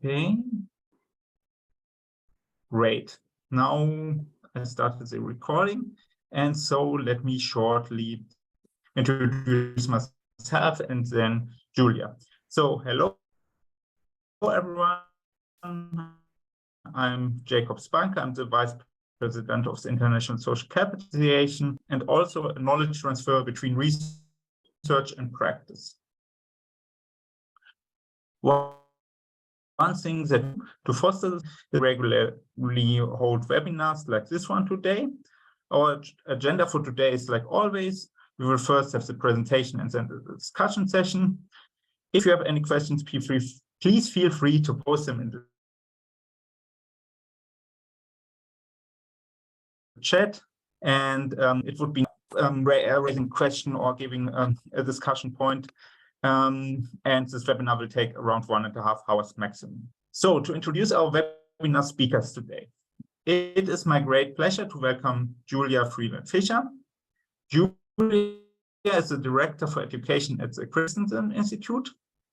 Okay, great. Now I started the recording, and so let me shortly introduce myself and then Julia. So hello everyone, I'm Jacob Spanker. I'm the Vice President of the International Social Capital Association and also a knowledge transfer between research and practice. One thing that to foster this, we regularly hold webinars like this one today. Our agenda for today is like always. We will first have the presentation and then the discussion session. If you have any questions, please feel free to post them in the chat. And it would be raising a question or giving a discussion point. And this webinar will take around 1.5 hours maximum. So to introduce our webinar speakers today, it is my great pleasure to welcome Julia Freeland-Fisher. Julia is the Director for Education at the Christensen Institute.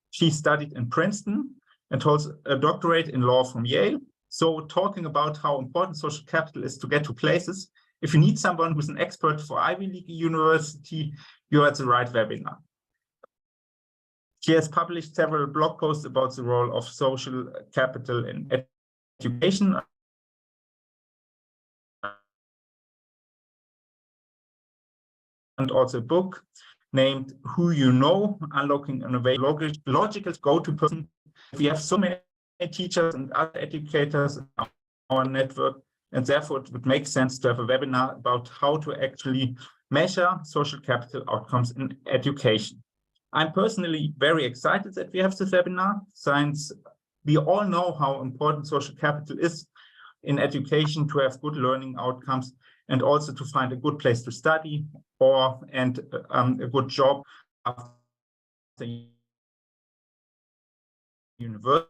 She studied in Princeton and holds a doctorate in law from Yale. So talking about how important social capital is to get to places, if you need someone who's an expert for Ivy League university, you're at the right webinar. She has published several blog posts about the role of social capital in education. And also a book named Who You Know, Unlocking Innovation, Logical Go-To Person. We have so many teachers and other educators in our network, and therefore it would make sense to have a webinar about how to actually measure social capital outcomes in education. I'm personally very excited that we have this webinar, since we all know how important social capital is in education to have good learning outcomes and also to find a good place to study and a good job after university.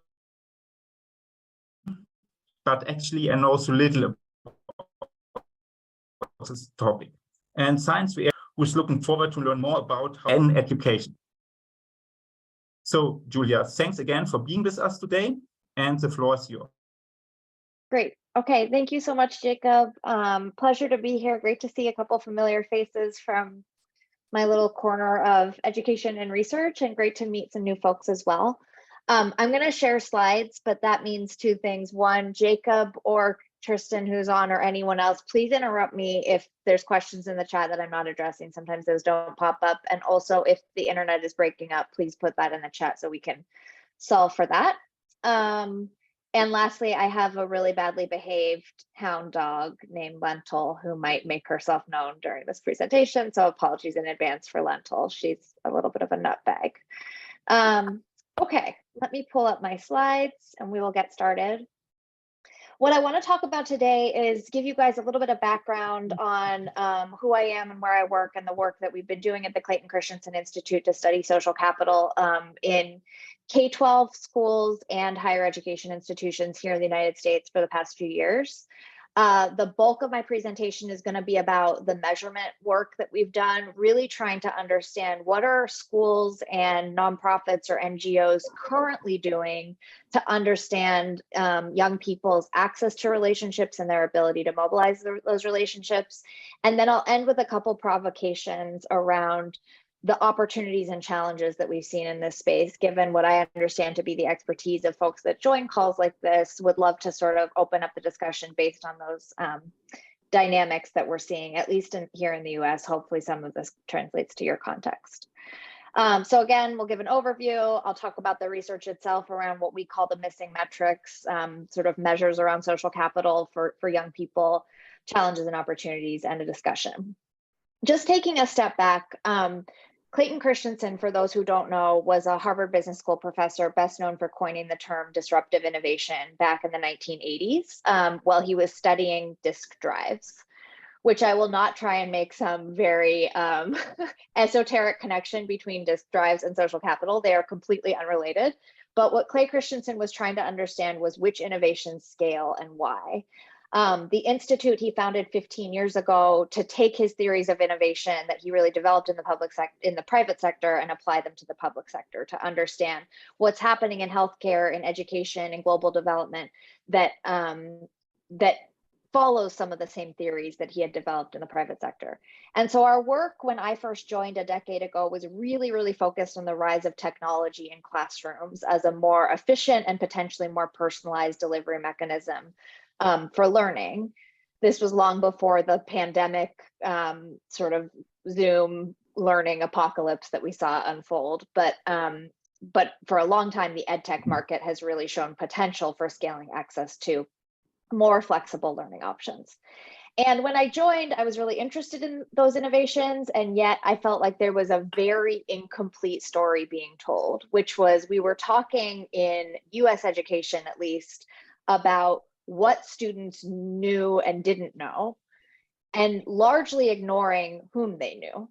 But actually, I know so little about this topic. And Science VR was looking forward to learn more about how in education. So, Julia, thanks again for being with us today, and the floor is yours. Great. Okay, thank you so much, Jacob. Pleasure to be here. Great to see a couple familiar faces from my little corner of education and research, and great to meet some new folks as well. I'm going to share slides, but that means two things. One, Jacob or Tristan, who's on, or anyone else, please interrupt me if there's questions in the chat that I'm not addressing. Sometimes those don't pop up. And also, if the internet is breaking up, please put that in the chat so we can solve for that. And lastly, I have a really badly behaved hound dog named Lentil who might make herself known during this presentation. So apologies in advance for Lentil. She's a little bit of a nutbag. Okay, let me pull up my slides and we will get started. What I want to talk about today is give you guys a little bit of background on who I am and where I work and the work that we've been doing at the Clayton Christensen Institute to study social capital in K-12 schools and higher education institutions here in the United States for the past few years. The bulk of my presentation is going to be about the measurement work that we've done, really trying to understand what are schools and nonprofits or NGOs currently doing to understand young people's access to relationships and their ability to mobilize those relationships. And then I'll end with a couple provocations around the opportunities and challenges that we've seen in this space, given what I understand to be the expertise of folks that join calls like this. Would love to sort of open up the discussion based on those dynamics that we're seeing, at least here in the US. Hopefully some of this translates to your context. So again, we'll give an overview. I'll talk about the research itself around what we call the missing metrics, sort of measures around social capital for young people, challenges and opportunities, and a discussion. Just taking a step back, Clayton Christensen, for those who don't know, was a Harvard Business School professor, best known for coining the term disruptive innovation back in the 1980s while he was studying disk drives, which I will not try and make some very esoteric connection between disk drives and social capital. They are completely unrelated. But what Clay Christensen was trying to understand was which innovations scale and why. The institute he founded 15 years ago to take his theories of innovation that he really developed in the private sector and apply them to the public sector to understand what's happening in healthcare, in education, and global development that follows some of the same theories that he had developed in the private sector. And so our work when I first joined a decade ago was really, really focused on the rise of technology in classrooms as a more efficient and potentially more personalized delivery mechanism for learning. This was long before the pandemic sort of Zoom learning apocalypse that we saw unfold. But for a long time, the EdTech market has really shown potential for scaling access to more flexible learning options. And when I joined, I was really interested in those innovations, and yet I felt like there was a very incomplete story being told, which was we were talking in US education, at least, about what students knew and didn't know, and largely ignoring whom they knew.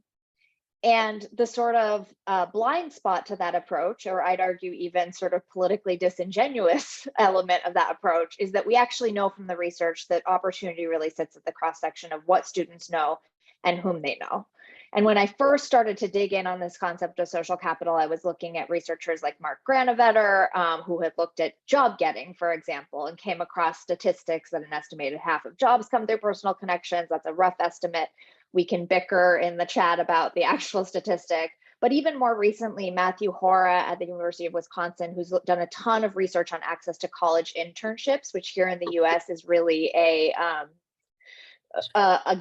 And the sort of blind spot to that approach, or I'd argue even sort of politically disingenuous element of that approach, is that we actually know from the research that opportunity really sits at the cross section of what students know and whom they know. And when I first started to dig in on this concept of social capital, I was looking at researchers like Mark Granovetter, who had looked at job getting, for example, and came across statistics that an estimated half of jobs come through personal connections. That's a rough estimate. We can bicker in the chat about the actual statistic. But even more recently, Matthew Hora at the University of Wisconsin, who's done a ton of research on access to college internships, which here in the US is really a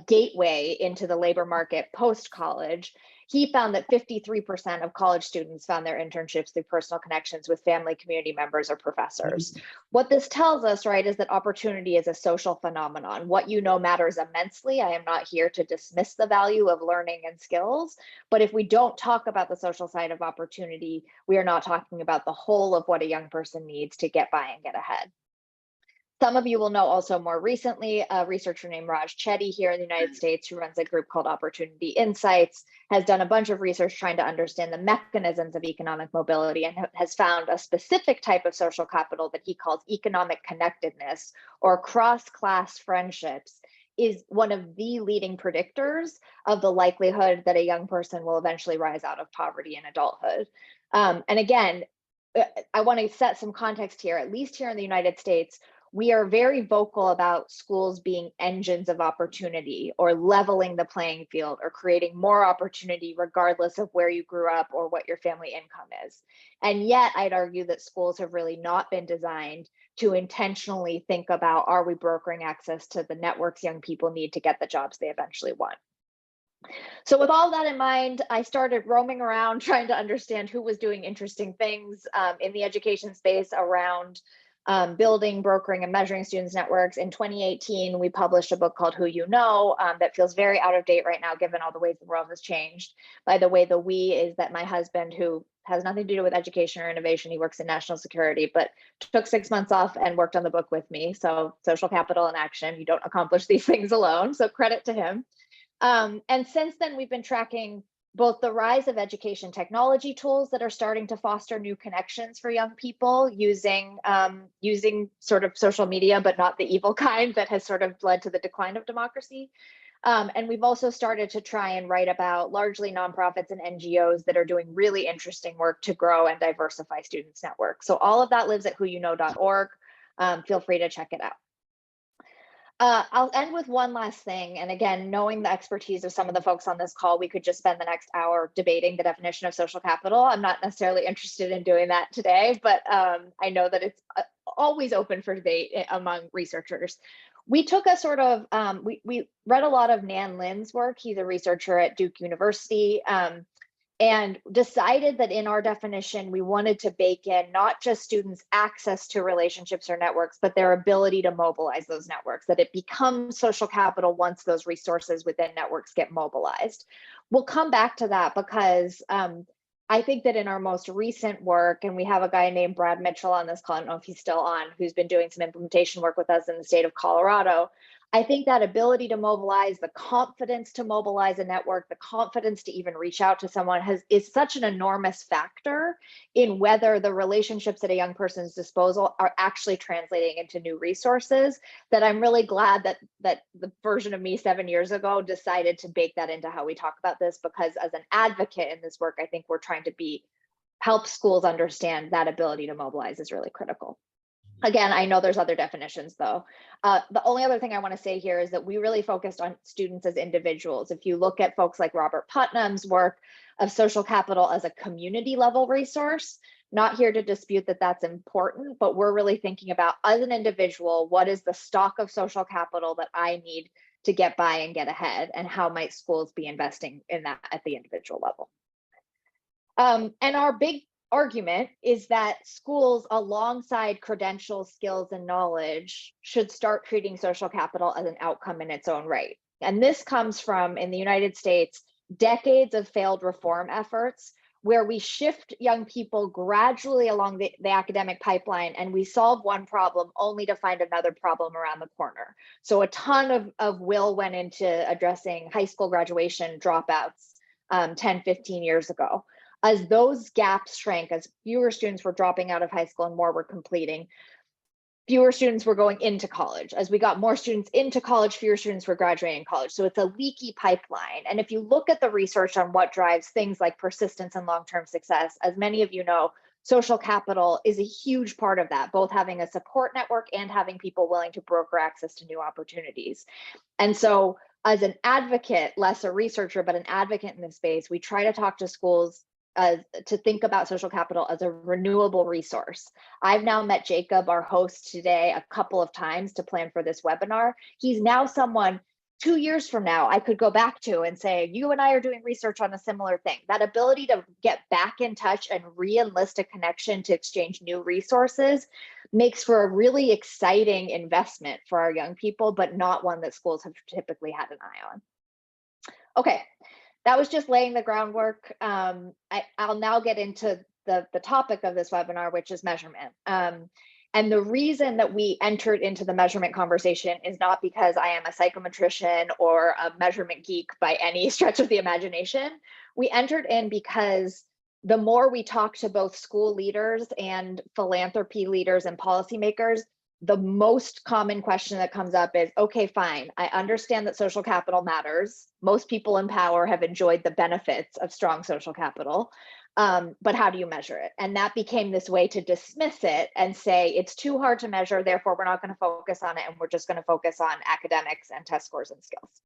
gateway into the labor market post-college. He found that 53% of college students found their internships through personal connections with family, community members, or professors. What this tells us, right, is that opportunity is a social phenomenon. What you know matters immensely. I am not here to dismiss the value of learning and skills, but if we don't talk about the social side of opportunity, we are not talking about the whole of what a young person needs to get by and get ahead. Some of you will know also more recently, a researcher named Raj Chetty here in the United States, who runs a group called Opportunity Insights, has done a bunch of research trying to understand the mechanisms of economic mobility and has found a specific type of social capital that he calls economic connectedness, or cross-class friendships, is one of the leading predictors of the likelihood that a young person will eventually rise out of poverty in adulthood. And again, I want to set some context here, at least here in the United States. We are very vocal about schools being engines of opportunity, or leveling the playing field, or creating more opportunity regardless of where you grew up or what your family income is. And yet I'd argue that schools have really not been designed to intentionally think about, are we brokering access to the networks young people need to get the jobs they eventually want? So with all that in mind, I started roaming around trying to understand who was doing interesting things in the education space around building, brokering, and measuring students' networks. In 2018, we published a book called Who You Know that feels very out of date right now, given all the ways the world has changed. By the way, the we is that my husband, who has nothing to do with education or innovation, he works in national security, but took 6 months off and worked on the book with me. So social capital in action, you don't accomplish these things alone. So credit to him. And since then, we've been tracking both the rise of education technology tools that are starting to foster new connections for young people using sort of social media, but not the evil kind that has sort of led to the decline of democracy. And we've also started to try and write about largely nonprofits and NGOs that are doing really interesting work to grow and diversify students' networks. So all of that lives at whoyouknow.org. Feel free to check it out. I'll end with one last thing. And again, knowing the expertise of some of the folks on this call, we could just spend the next hour debating the definition of social capital. I'm not necessarily interested in doing that today, but I know that it's always open for debate among researchers. We took a sort of, we read a lot of Nan Lin's work. He's a researcher at Duke University. And decided that in our definition, we wanted to bake in not just students' access to relationships or networks, but their ability to mobilize those networks, that it becomes social capital once those resources within networks get mobilized. We'll come back to that because I think that in our most recent work, and we have a guy named Brad Mitchell on this call, I don't know if he's still on, who's been doing some implementation work with us in the state of Colorado. I think that ability to mobilize, the confidence to mobilize a network, the confidence to even reach out to someone is such an enormous factor in whether the relationships at a young person's disposal are actually translating into new resources, that I'm really glad that the version of me 7 years ago decided to bake that into how we talk about this, because as an advocate in this work, I think we're trying to help schools understand that ability to mobilize is really critical. Again, I know there's other definitions though. The only other thing I want to say here is that we really focused on students as individuals. If you look at folks like Robert Putnam's work of social capital as a community level resource, not here to dispute that that's important, but we're really thinking about, as an individual, what is the stock of social capital that I need to get by and get ahead, and how might schools be investing in that at the individual level? And our big argument is that schools, alongside credentials, skills, and knowledge, should start treating social capital as an outcome in its own right. And this comes from, in the United States, decades of failed reform efforts where we shift young people gradually along the academic pipeline, and we solve one problem only to find another problem around the corner. So a ton of will went into addressing high school graduation dropouts 10, 15 years ago. As those gaps shrank, as fewer students were dropping out of high school and more were completing, fewer students were going into college. As we got more students into college, fewer students were graduating college. So it's a leaky pipeline. And if you look at the research on what drives things like persistence and long-term success, as many of you know, social capital is a huge part of that, both having a support network and having people willing to broker access to new opportunities. And so as an advocate, less a researcher, but an advocate in this space, we try to talk to schools to think about social capital as a renewable resource. I've now met Jacob, our host today, a couple of times to plan for this webinar. He's now someone 2 years from now I could go back to and say, you and I are doing research on a similar thing. That ability to get back in touch and re-enlist a connection to exchange new resources makes for a really exciting investment for our young people, but not one that schools have typically had an eye on. Okay. That was just laying the groundwork. I'll now get into the topic of this webinar, which is measurement. And the reason that we entered into the measurement conversation is not because I am a psychometrician or a measurement geek by any stretch of the imagination. We entered in because the more we talk to both school leaders and philanthropy leaders and policymakers, the most common question that comes up is, okay, fine, I understand that social capital matters. Most people in power have enjoyed the benefits of strong social capital, but how do you measure it? And that became this way to dismiss it and say, it's too hard to measure, therefore we're not going to focus on it, and we're just going to focus on academics and test scores and skills.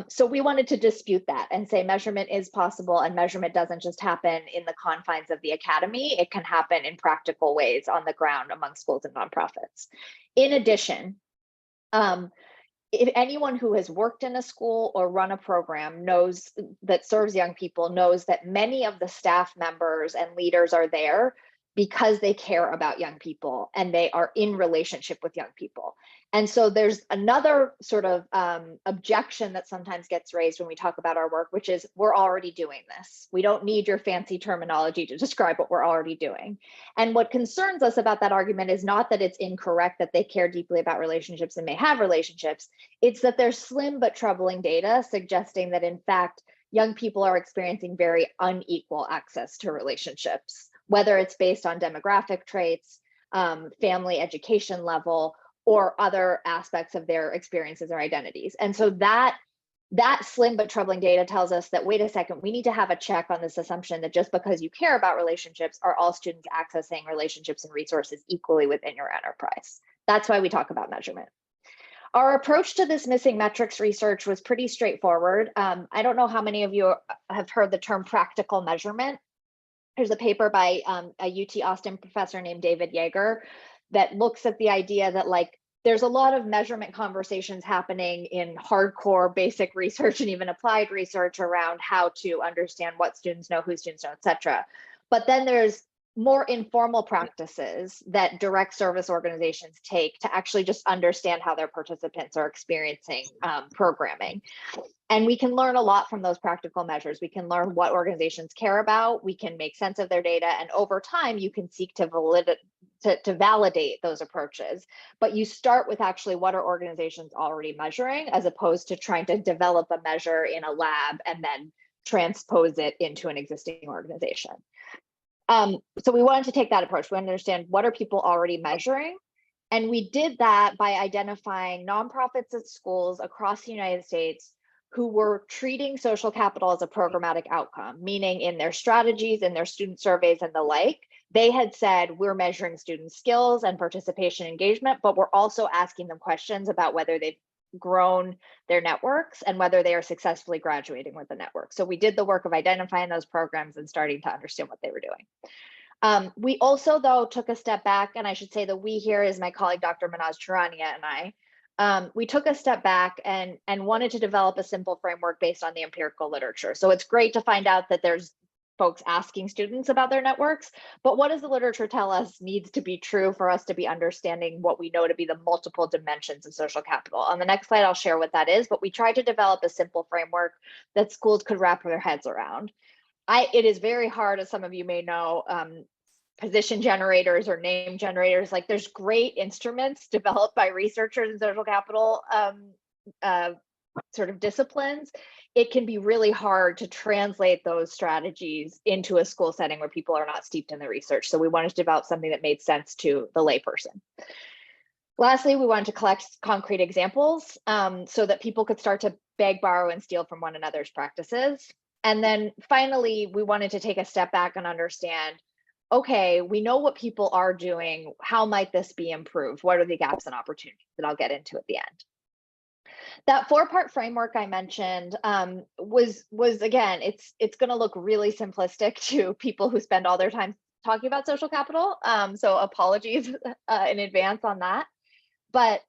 So we wanted to dispute that and say measurement is possible, and measurement doesn't just happen in the confines of the academy. It can happen in practical ways on the ground among schools and nonprofits. In addition, if anyone who has worked in a school or run a program knows that serves young people knows that many of the staff members and leaders are there because they care about young people and they are in relationship with young people. And so there's another sort of objection that sometimes gets raised when we talk about our work, which is we're already doing this. We don't need your fancy terminology to describe what we're already doing. And what concerns us about that argument is not that it's incorrect that they care deeply about relationships and may have relationships. It's that there's slim but troubling data suggesting that in fact, young people are experiencing very unequal access to relationships, whether it's based on demographic traits, family education level, or other aspects of their experiences or identities. And so that slim but troubling data tells us that, wait a second, we need to have a check on this assumption that just because you care about relationships, are all students accessing relationships and resources equally within your enterprise? That's why we talk about measurement. Our approach to this missing metrics research was pretty straightforward. I don't know how many of you have heard the term practical measurement. There's a paper by a UT Austin professor named David Yeager that looks at the idea that there's a lot of measurement conversations happening in hardcore basic research and even applied research around how to understand what students know, who students know, et cetera. But then there's more informal practices that direct service organizations take to actually just understand how their participants are experiencing programming. And we can learn a lot from those practical measures. We can learn what organizations care about, we can make sense of their data, and over time, you can seek to to validate those approaches, but you start with actually what are organizations already measuring, as opposed to trying to develop a measure in a lab and then transpose it into an existing organization. So we wanted to take that approach. We wanted to understand what are people already measuring. And we did that by identifying nonprofits at schools across the United States who were treating social capital as a programmatic outcome, meaning in their strategies, in their student surveys and the like, they had said, we're measuring student skills and participation engagement, but we're also asking them questions about whether they've grown their networks and whether they are successfully graduating with the network. So we did the work of identifying those programs and starting to understand what they were doing. We also, though, took a step back, and I should say the we here is my colleague, Dr. Manaz Charania and I. We took a step back and wanted to develop a simple framework based on the empirical literature. So it's great to find out that there's folks asking students about their networks, but what does the literature tell us needs to be true for us to be understanding what we know to be the multiple dimensions of social capital? On the next slide, I'll share what that is, but we tried to develop a simple framework that schools could wrap their heads around. It is very hard, as some of you may know, position generators or name generators, like there's great instruments developed by researchers in social capital sort of disciplines. It can be really hard to translate those strategies into a school setting where people are not steeped in the research. So we wanted to develop something that made sense to the layperson. Lastly, we wanted to collect concrete examples so that people could start to beg, borrow, and steal from one another's practices. And then finally, we wanted to take a step back and understand, okay, we know what people are doing. How might this be improved? What are the gaps and opportunities that I'll get into at the end? That 4-part framework I mentioned was again, it's going to look really simplistic to people who spend all their time talking about social capital. So apologies in advance on that. But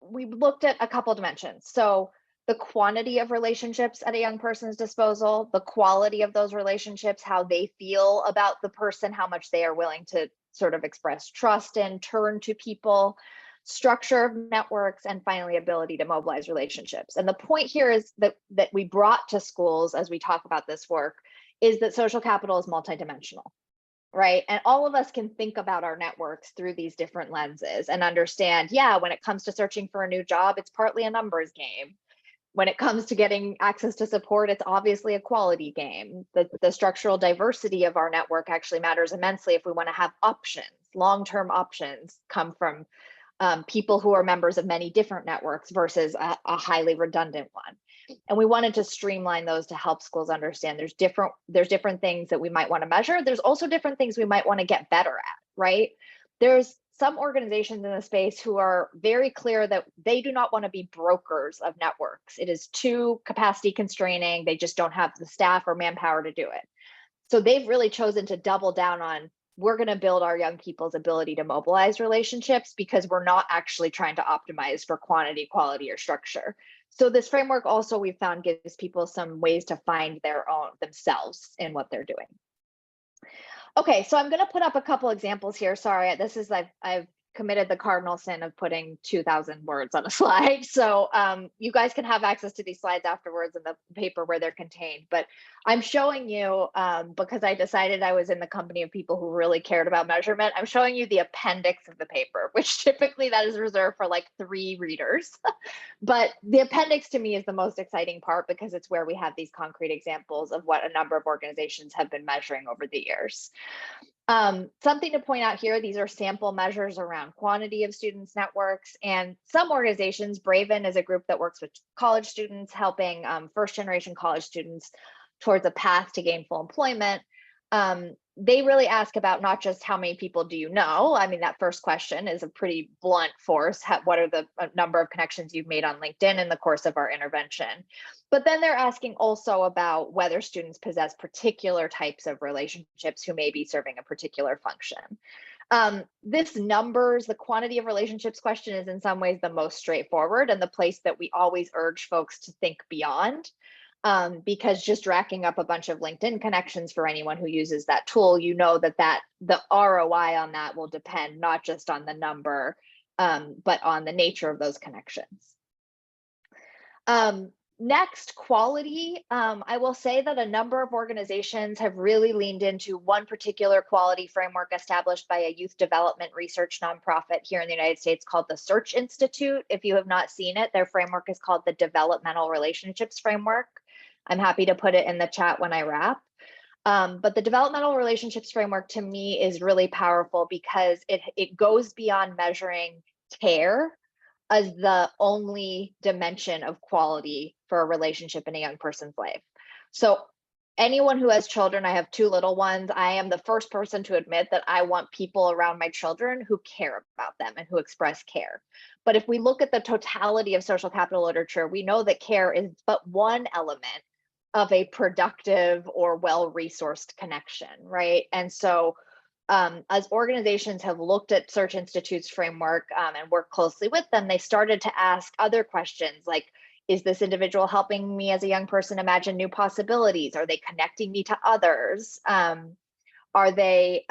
we looked at a couple dimensions. So the quantity of relationships at a young person's disposal, the quality of those relationships, how they feel about the person, how much they are willing to sort of express trust and turn to people, structure of networks, and finally, ability to mobilize relationships. And the point here is that we brought to schools as we talk about this work is that social capital is multidimensional, right? And all of us can think about our networks through these different lenses and understand, yeah, when it comes to searching for a new job, it's partly a numbers game. When it comes to getting access to support, it's obviously a quality game. The structural diversity of our network actually matters immensely if we want to have options. Long-term options come from people who are members of many different networks versus a highly redundant one. And we wanted to streamline those to help schools understand there's different things that we might want to measure. There's also different things we might want to get better at, right? There's some organizations in the space who are very clear that they do not want to be brokers of networks. It is too capacity constraining. They just don't have the staff or manpower to do it. So they've really chosen to double down on, we're going to build our young people's ability to mobilize relationships because we're not actually trying to optimize for quantity, quality, or structure. So this framework also, we found, gives people some ways to find their own themselves in what they're doing. Okay, so I'm going to put up a couple examples here. Sorry, this is I've committed the cardinal sin of putting 2,000 words on a slide. So you guys can have access to these slides afterwards in the paper where they're contained. But I'm showing you, because I decided I was in the company of people who really cared about measurement, I'm showing you the appendix of the paper, which typically that is reserved for like 3 readers. But the appendix to me is the most exciting part because it's where we have these concrete examples of what a number of organizations have been measuring over the years. Something to point out here, these are sample measures around quantity of students' networks, and some organizations, Braven is a group that works with college students, helping first-generation college students towards a path to gainful employment. They really ask about not just how many people do you know. I mean, that first question is a pretty blunt force. What are the number of connections you've made on LinkedIn in the course of our intervention? But then they're asking also about whether students possess particular types of relationships who may be serving a particular function. This numbers, the quantity of relationships question is in some ways the most straightforward and the place that we always urge folks to think beyond. Because just racking up a bunch of LinkedIn connections for anyone who uses that tool, you know that the ROI on that will depend not just on the number, but on the nature of those connections. Next, quality. I will say that a number of organizations have really leaned into one particular quality framework established by a youth development research nonprofit here in the United States called the Christensen Institute. If you have not seen it, their framework is called the Developmental Relationships Framework. I'm happy to put it in the chat when I wrap. But the Developmental Relationships Framework to me is really powerful because it goes beyond measuring care as the only dimension of quality for a relationship in a young person's life. So anyone who has children, I have 2 little ones, I am the first person to admit that I want people around my children who care about them and who express care. But if we look at the totality of social capital literature, we know that care is but one element of a productive or well-resourced connection, right? And so as organizations have looked at Search Institute's framework and worked closely with them, they started to ask other questions like, is this individual helping me as a young person imagine new possibilities? Are they connecting me to others? Are they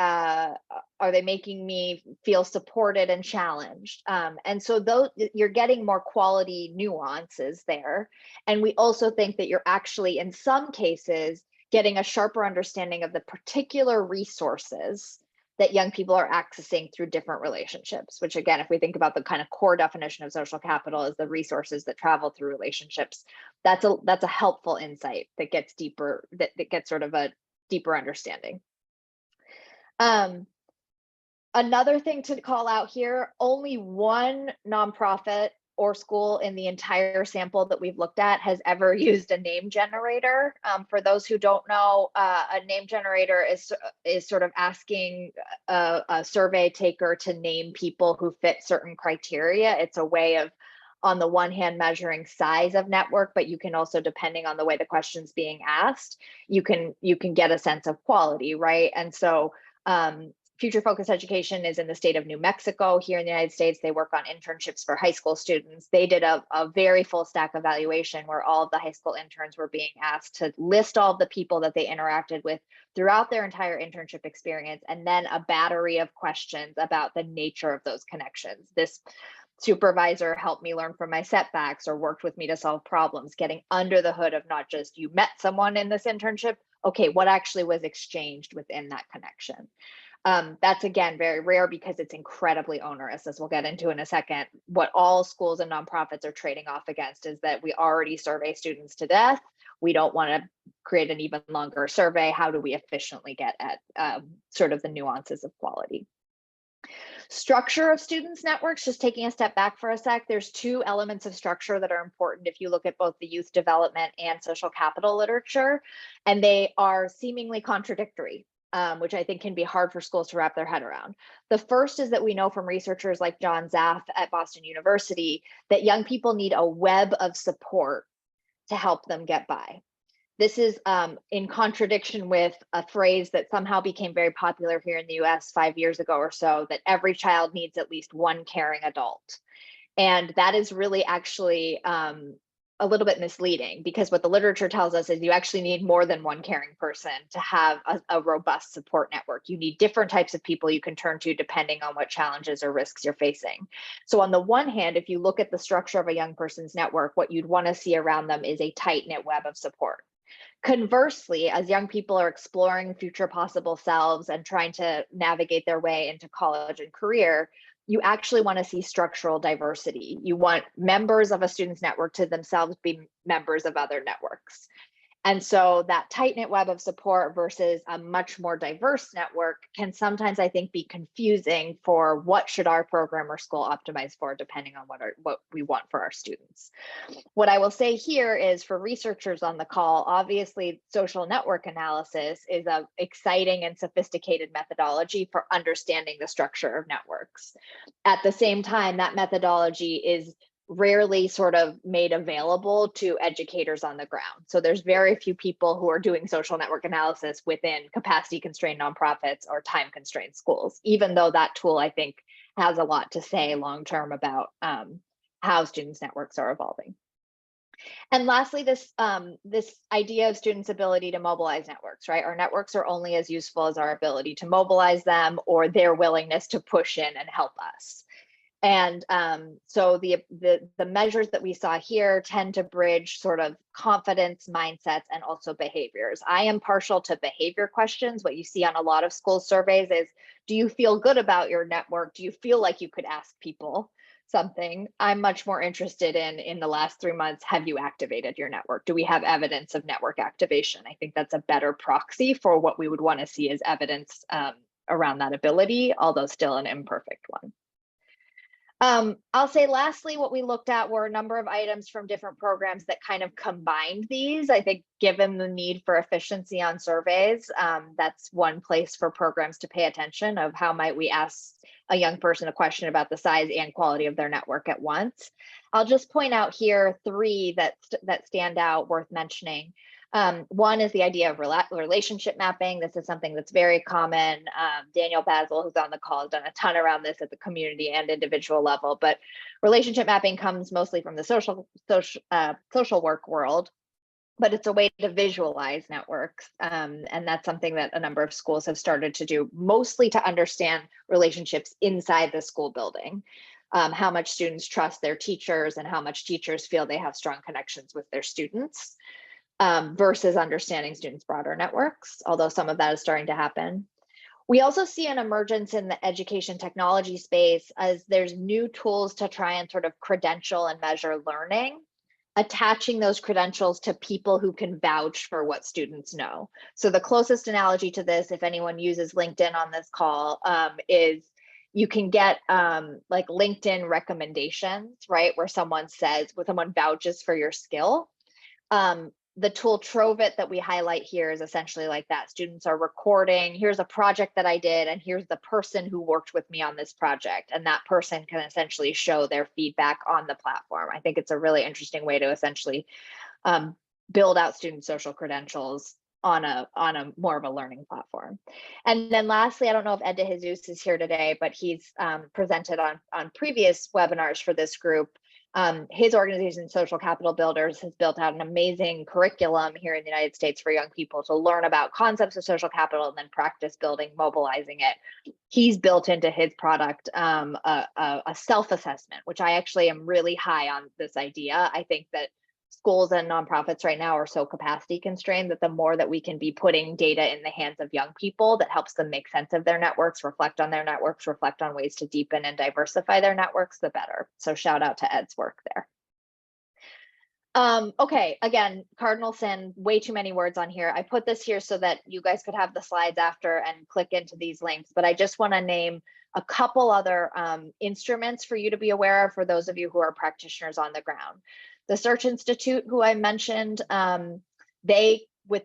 making me feel supported and challenged? And so those, you're getting more quality nuances there. And we also think that you're actually, in some cases, getting a sharper understanding of the particular resources that young people are accessing through different relationships, which again, if we think about the kind of core definition of social capital as the resources that travel through relationships, that's a helpful insight that gets deeper, that gets sort of a deeper understanding. Another thing to call out here, only one nonprofit or school in the entire sample that we've looked at has ever used a name generator. For those who don't know, a name generator is sort of asking a survey taker to name people who fit certain criteria. It's a way of, on the one hand, measuring size of network, but you can also, depending on the way the question's being asked, you can get a sense of quality, right? And so Future Focused Education is in the state of New Mexico here in the United States. They work on internships for high school students. They did a very full stack evaluation where all of the high school interns were being asked to list all of the people that they interacted with throughout their entire internship experience, and then a battery of questions about the nature of those connections. This supervisor helped me learn from my setbacks or worked with me to solve problems, getting under the hood of not just you met someone in this internship, okay, what actually was exchanged within that connection. That's again very rare because it's incredibly onerous, as we'll get into in a second. What all schools and nonprofits are trading off against is that we already survey students to death. We don't want to create an even longer survey. How do we efficiently get at sort of the nuances of quality? Structure of students' networks, just taking a step back for a sec, there's 2 elements of structure that are important if you look at both the youth development and social capital literature, and they are seemingly contradictory. Which I think can be hard for schools to wrap their head around. The first is that we know from researchers like John Zaff at Boston University that young people need a web of support to help them get by. This is in contradiction with a phrase that somehow became very popular here in the US 5 years ago or so, that every child needs at least one caring adult. And that is really actually a little bit misleading, because what the literature tells us is you actually need more than one caring person to have a robust support network. You need different types of people you can turn to depending on what challenges or risks you're facing. So on the one hand, if you look at the structure of a young person's network, what you'd want to see around them is a tight-knit web of support. Conversely, as young people are exploring future possible selves and trying to navigate their way into college and career, you actually want to see structural diversity. You want members of a student's network to themselves be members of other networks. And so that tight-knit web of support versus a much more diverse network can sometimes, I think, be confusing for what should our program or school optimize for, depending on what we want for our students. What I will say here is, for researchers on the call, obviously social network analysis is an exciting and sophisticated methodology for understanding the structure of networks. At the same time, that methodology is rarely sort of made available to educators on the ground. So there's very few people who are doing social network analysis within capacity constrained nonprofits or time constrained schools, even though that tool, I think, has a lot to say long-term about how students' networks are evolving. And lastly, this idea of students' ability to mobilize networks, right? Our networks are only as useful as our ability to mobilize them or their willingness to push in and help us. And so the measures that we saw here tend to bridge sort of confidence, mindsets, and also behaviors. I am partial to behavior questions. What you see on a lot of school surveys is, do you feel good about your network? Do you feel like you could ask people something? I'm much more interested in the last 3 months, have you activated your network? Do we have evidence of network activation? I think that's a better proxy for what we would want to see as evidence around that ability, although still an imperfect one. I'll say lastly, what we looked at were a number of items from different programs that kind of combined these. I think given the need for efficiency on surveys, that's one place for programs to pay attention of how might we ask a young person a question about the size and quality of their network at once. I'll just point out here 3 that stand out worth mentioning. One is the idea of relationship mapping. This is something that's very common. Daniel Basil, who's on the call, has done a ton around this at the community and individual level, but relationship mapping comes mostly from the social work world, but it's a way to visualize networks. And that's something that a number of schools have started to do, mostly to understand relationships inside the school building. How much students trust their teachers and how much teachers feel they have strong connections with their students. Versus understanding students' broader networks, although some of that is starting to happen. We also see an emergence in the education technology space as there's new tools to try and sort of credential and measure learning, attaching those credentials to people who can vouch for what students know. So the closest analogy to this, if anyone uses LinkedIn on this call, is you can get like LinkedIn recommendations, right? Where someone vouches for your skill. The tool Trovit that we highlight here is essentially like that. Students are recording, here's a project that I did, and here's the person who worked with me on this project. And that person can essentially show their feedback on the platform. I think it's a really interesting way to essentially build out student social credentials on a more of a learning platform. And then lastly, I don't know if Ed DeJesus is here today, but he's presented on previous webinars for this group. His organization, Social Capital Builders, has built out an amazing curriculum here in the United States for young people to learn about concepts of social capital and then practice building, mobilizing it. He's built into his product a self-assessment, which I actually am really high on this idea. I think that schools and nonprofits right now are so capacity constrained that the more that we can be putting data in the hands of young people that helps them make sense of their networks, reflect on their networks, reflect on ways to deepen and diversify their networks, the better. So shout out to Ed's work there. Okay, again, cardinal sin, way too many words on here. I put this here so that you guys could have the slides after and click into these links, but I just want to name a couple other instruments for you to be aware of for those of you who are practitioners on the ground. The Search Institute, who I mentioned, they, with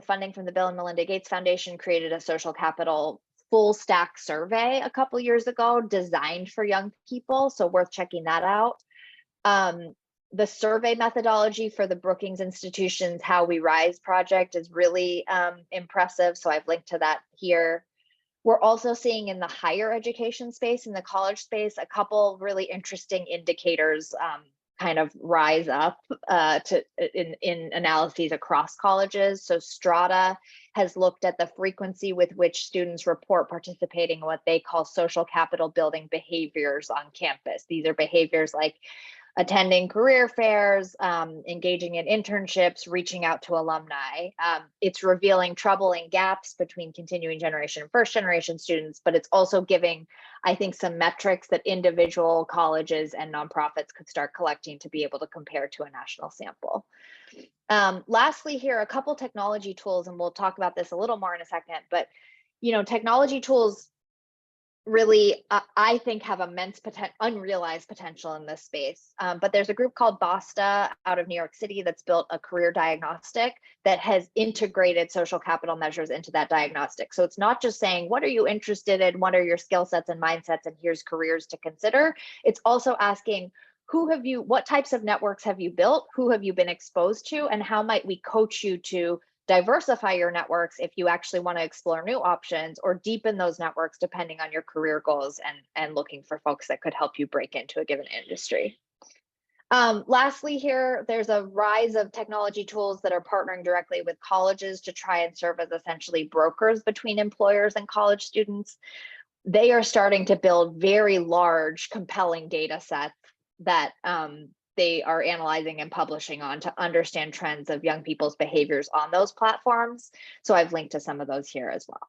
funding from the Bill and Melinda Gates Foundation, created a social capital full stack survey a couple years ago designed for young people, so worth checking that out. The survey methodology for the Brookings Institution's How We Rise project is really impressive, so I've linked to that here. We're also seeing in the higher education space, in the college space, a couple really interesting indicators kind of rise up in analyses across colleges. So Strata has looked at the frequency with which students report participating in what they call social capital building behaviors on campus. These are behaviors like attending career fairs, engaging in internships, reaching out to alumni. It's revealing troubling gaps between continuing generation and first generation students, but it's also giving, I think, some metrics that individual colleges and nonprofits could start collecting to be able to compare to a national sample. Lastly here, a couple technology tools, and we'll talk about this a little more in a second, but technology tools really, I think, have immense unrealized potential in this space. But there's a group called BASTA out of New York City that's built a career diagnostic that has integrated social capital measures into that diagnostic. So it's not just saying, what are you interested in? What are your skill sets and mindsets? And here's careers to consider. It's also asking, what types of networks have you built? Who have you been exposed to? And how might we coach you to diversify your networks if you actually want to explore new options, or deepen those networks depending on your career goals and looking for folks that could help you break into a given industry. Lastly here, there's a rise of technology tools that are partnering directly with colleges to try and serve as essentially brokers between employers and college students. they are starting to build very large, compelling data sets that they are analyzing and publishing on to understand trends of young people's behaviors on those platforms. So I've linked to some of those here as well.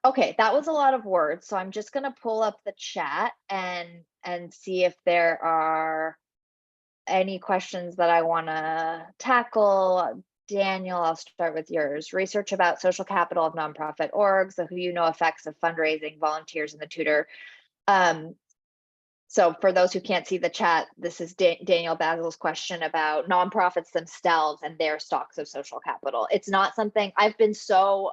Okay, that was a lot of words. So I'm just going to pull up the chat and see if there are any questions that I want to tackle. Daniel, I'll start with yours. Research about social capital of nonprofit orgs, the effects of fundraising, volunteers, and the tutor. So for those who can't see the chat, this is Daniel Basil's question about nonprofits themselves and their stocks of social capital. It's not something I've been so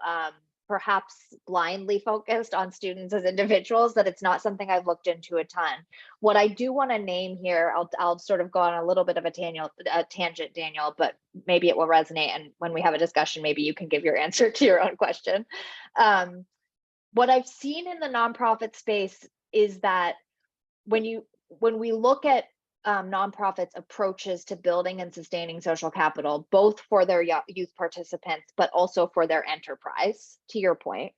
perhaps blindly focused on students as individuals that it's not something I've looked into a ton. What I do want to name here, I'll sort of go on a little bit of a tangent, Daniel, but maybe it will resonate. And when we have a discussion, maybe you can give your answer to your own question. What I've seen in the nonprofit space is that when we look at nonprofits' approaches to building and sustaining social capital, both for their youth participants, but also for their enterprise, to your point,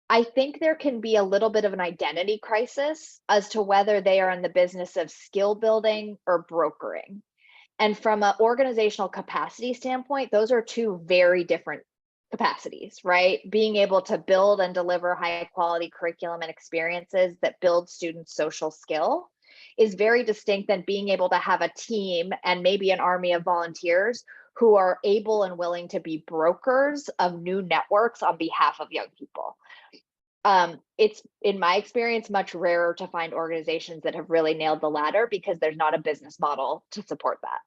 I think there can be a little bit of an identity crisis as to whether they are in the business of skill building or brokering. And from an organizational capacity standpoint, those are two very different capacities, right? Being able to build and deliver high quality curriculum and experiences that build students' social skill is very distinct than being able to have a team and maybe an army of volunteers who are able and willing to be brokers of new networks on behalf of young people. It's, in my experience, much rarer to find organizations that have really nailed the latter because there's not a business model to support that.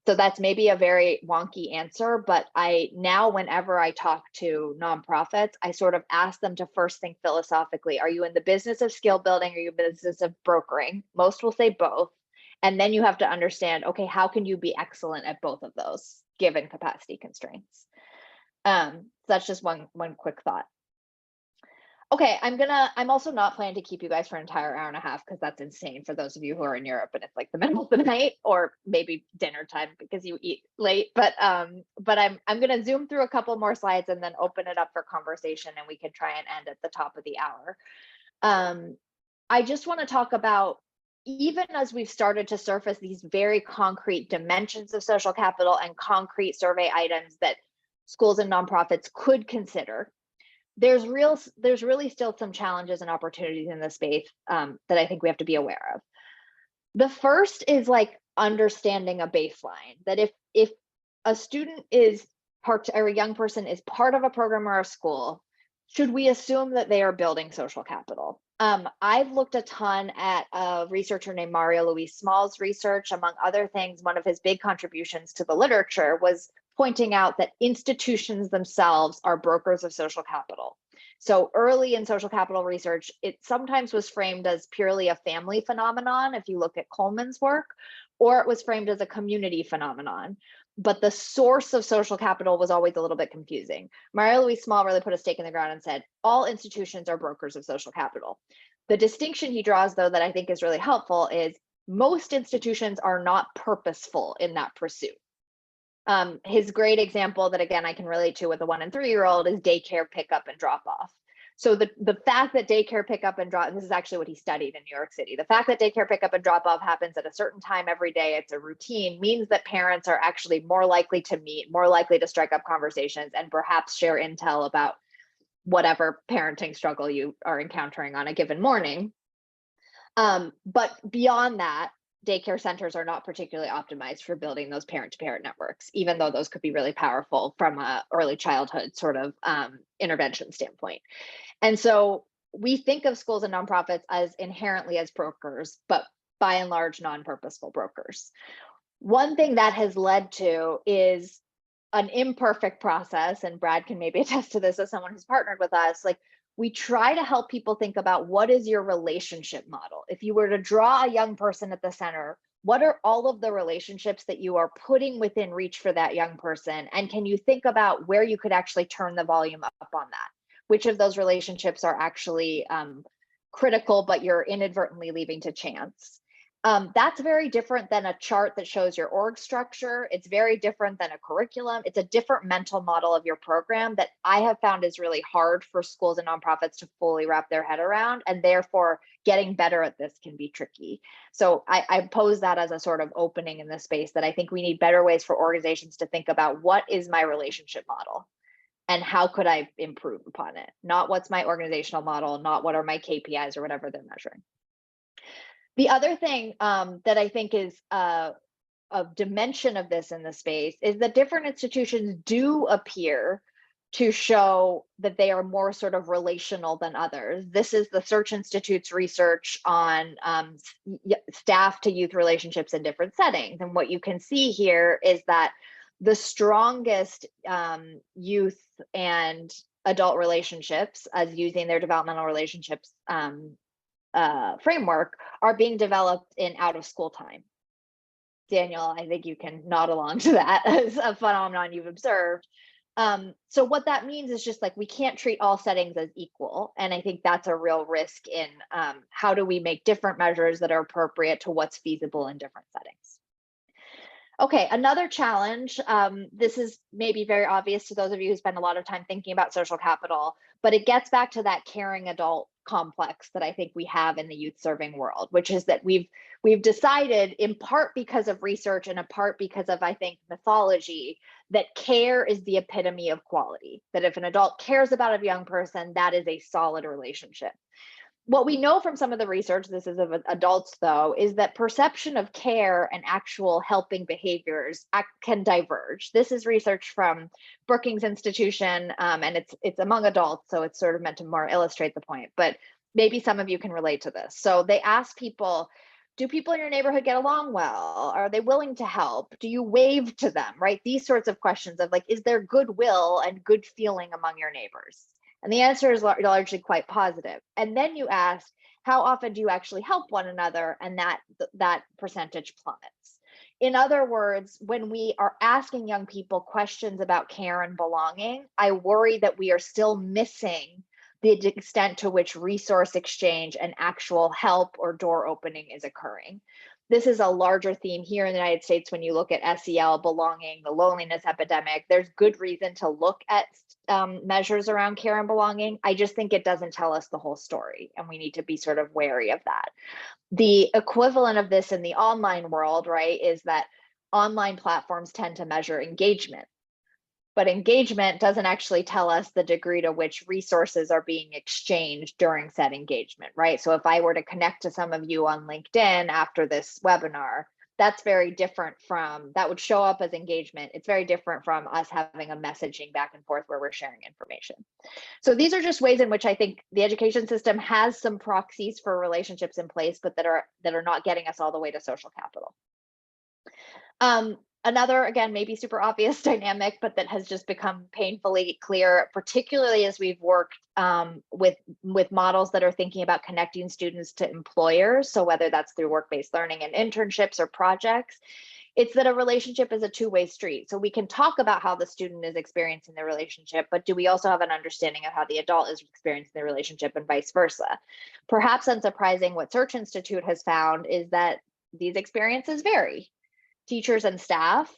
So that's maybe a very wonky answer, but now whenever I talk to nonprofits, I sort of ask them to first think philosophically, are you in the business of skill building or are you in the business of brokering? Most will say both. And then you have to understand, okay, how can you be excellent at both of those given capacity constraints? So that's just one quick thought. Okay, I'm also not planning to keep you guys for an entire hour and a half because that's insane for those of you who are in Europe and it's like the middle of the night or maybe dinner time because you eat late. But I'm gonna zoom through a couple more slides and then open it up for conversation and we can try and end at the top of the hour. I just want to talk about, even as we've started to surface these very concrete dimensions of social capital and concrete survey items that schools and nonprofits could consider, there's really still some challenges and opportunities in this space that I think we have to be aware of. The first is like understanding a baseline, that if a student is part or a young person is part of a program or a school, should we assume that they are building social capital? I've looked a ton at a researcher named Mario Luis Small's research. Among other things, one of his big contributions to the literature was pointing out that institutions themselves are brokers of social capital. So early in social capital research, it sometimes was framed as purely a family phenomenon, if you look at Coleman's work, or it was framed as a community phenomenon. But the source of social capital was always a little bit confusing. Mario Luis Small really put a stake in the ground and said, all institutions are brokers of social capital. The distinction he draws, though, that I think is really helpful is most institutions are not purposeful in that pursuit. His great example that, again, I can relate to with a 1- and 3-year-old is daycare pickup and drop off. So the fact that daycare pickup and drop, and this is actually what he studied in New York City, the fact that daycare pickup and drop off happens at a certain time every day, it's a routine, means that parents are actually more likely to meet, more likely to strike up conversations and perhaps share intel about whatever parenting struggle you are encountering on a given morning. But beyond that, daycare centers are not particularly optimized for building those parent-to-parent networks, even though those could be really powerful from an early childhood sort of intervention standpoint. And so we think of schools and nonprofits as inherently as brokers, but by and large, non-purposeful brokers. One thing that has led to is an imperfect process, and Brad can maybe attest to this as someone who's partnered with us, like we try to help people think about what is your relationship model. If you were to draw a young person at the center, what are all of the relationships that you are putting within reach for that young person? And can you think about where you could actually turn the volume up on that? Which of those relationships are actually critical, but you're inadvertently leaving to chance? That's very different than a chart that shows your org structure. It's very different than a curriculum. It's a different mental model of your program that I have found is really hard for schools and nonprofits to fully wrap their head around, and therefore getting better at this can be tricky. So I pose that as a sort of opening in this space, that I think we need better ways for organizations to think about what is my relationship model and how could I improve upon it? Not what's my organizational model, not what are my KPIs or whatever they're measuring. The other thing that I think is a dimension of this in the space is that different institutions do appear to show that they are more sort of relational than others. This is the Search Institute's research on staff to youth relationships in different settings. And what you can see here is that the strongest youth and adult relationships, as using their developmental relationships framework, are being developed in out of school time. Daniel, I think you can nod along to that as a phenomenon you've observed. So what that means is just like we can't treat all settings as equal. And I think that's a real risk in how do we make different measures that are appropriate to what's feasible in different settings. Okay, another challenge, this is maybe very obvious to those of you who spend a lot of time thinking about social capital, but it gets back to that caring adult complex that I think we have in the youth serving world, which is that we've decided, in part because of research and in part because of, I think, mythology, that care is the epitome of quality, that if an adult cares about a young person, that is a solid relationship. What we know from some of the research, this is of adults though, is that perception of care and actual helping behaviors can diverge. This is research from Brookings Institution, and it's among adults, so it's sort of meant to more illustrate the point, but maybe some of you can relate to this. So they ask people, do people in your neighborhood get along well? Are they willing to help? Do you wave to them, right? These sorts of questions of like, is there goodwill and good feeling among your neighbors? And the answer is largely quite positive. And then you ask, how often do you actually help one another? And that percentage plummets. In other words, when we are asking young people questions about care and belonging, I worry that we are still missing the extent to which resource exchange and actual help or door opening is occurring. This is a larger theme here in the United States. When you look at SEL, belonging, the loneliness epidemic, there's good reason to look at measures around care and belonging. I just think it doesn't tell us the whole story, and we need to be sort of wary of that. The equivalent of this in the online world, right, is that online platforms tend to measure engagement. But engagement doesn't actually tell us the degree to which resources are being exchanged during said engagement, right? So if I were to connect to some of you on LinkedIn after this webinar, that's very different from, that would show up as engagement. It's very different from us having a messaging back and forth where we're sharing information. So these are just ways in which I think the education system has some proxies for relationships in place, but that are not getting us all the way to social capital. Another, again, maybe super obvious dynamic, but that has just become painfully clear, particularly as we've worked with models that are thinking about connecting students to employers. So whether that's through work-based learning and internships or projects, it's that a relationship is a two-way street. So we can talk about how the student is experiencing the relationship, but do we also have an understanding of how the adult is experiencing the relationship and vice versa? Perhaps unsurprising, what Search Institute has found is that these experiences vary. Teachers and staff,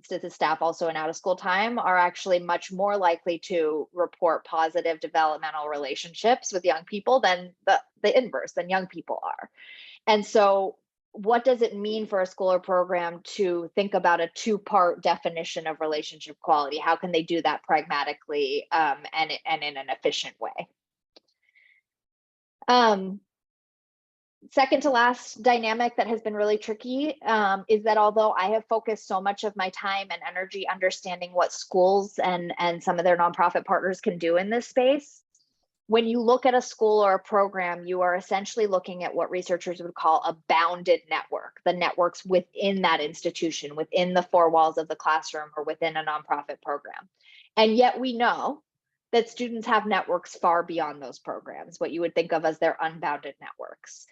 this is staff also in out of school time, are actually much more likely to report positive developmental relationships with young people than the inverse, than young people are. And so what does it mean for a school or program to think about a two-part definition of relationship quality? How can they do that pragmatically and in an efficient way? Second to last dynamic that has been really tricky is that although I have focused so much of my time and energy understanding what schools and some of their nonprofit partners can do in this space, when you look at a school or a program, you are essentially looking at what researchers would call a bounded network, the networks within that institution, within the four walls of the classroom or within a nonprofit program. And yet we know that students have networks far beyond those programs, what you would think of as their unbounded networks.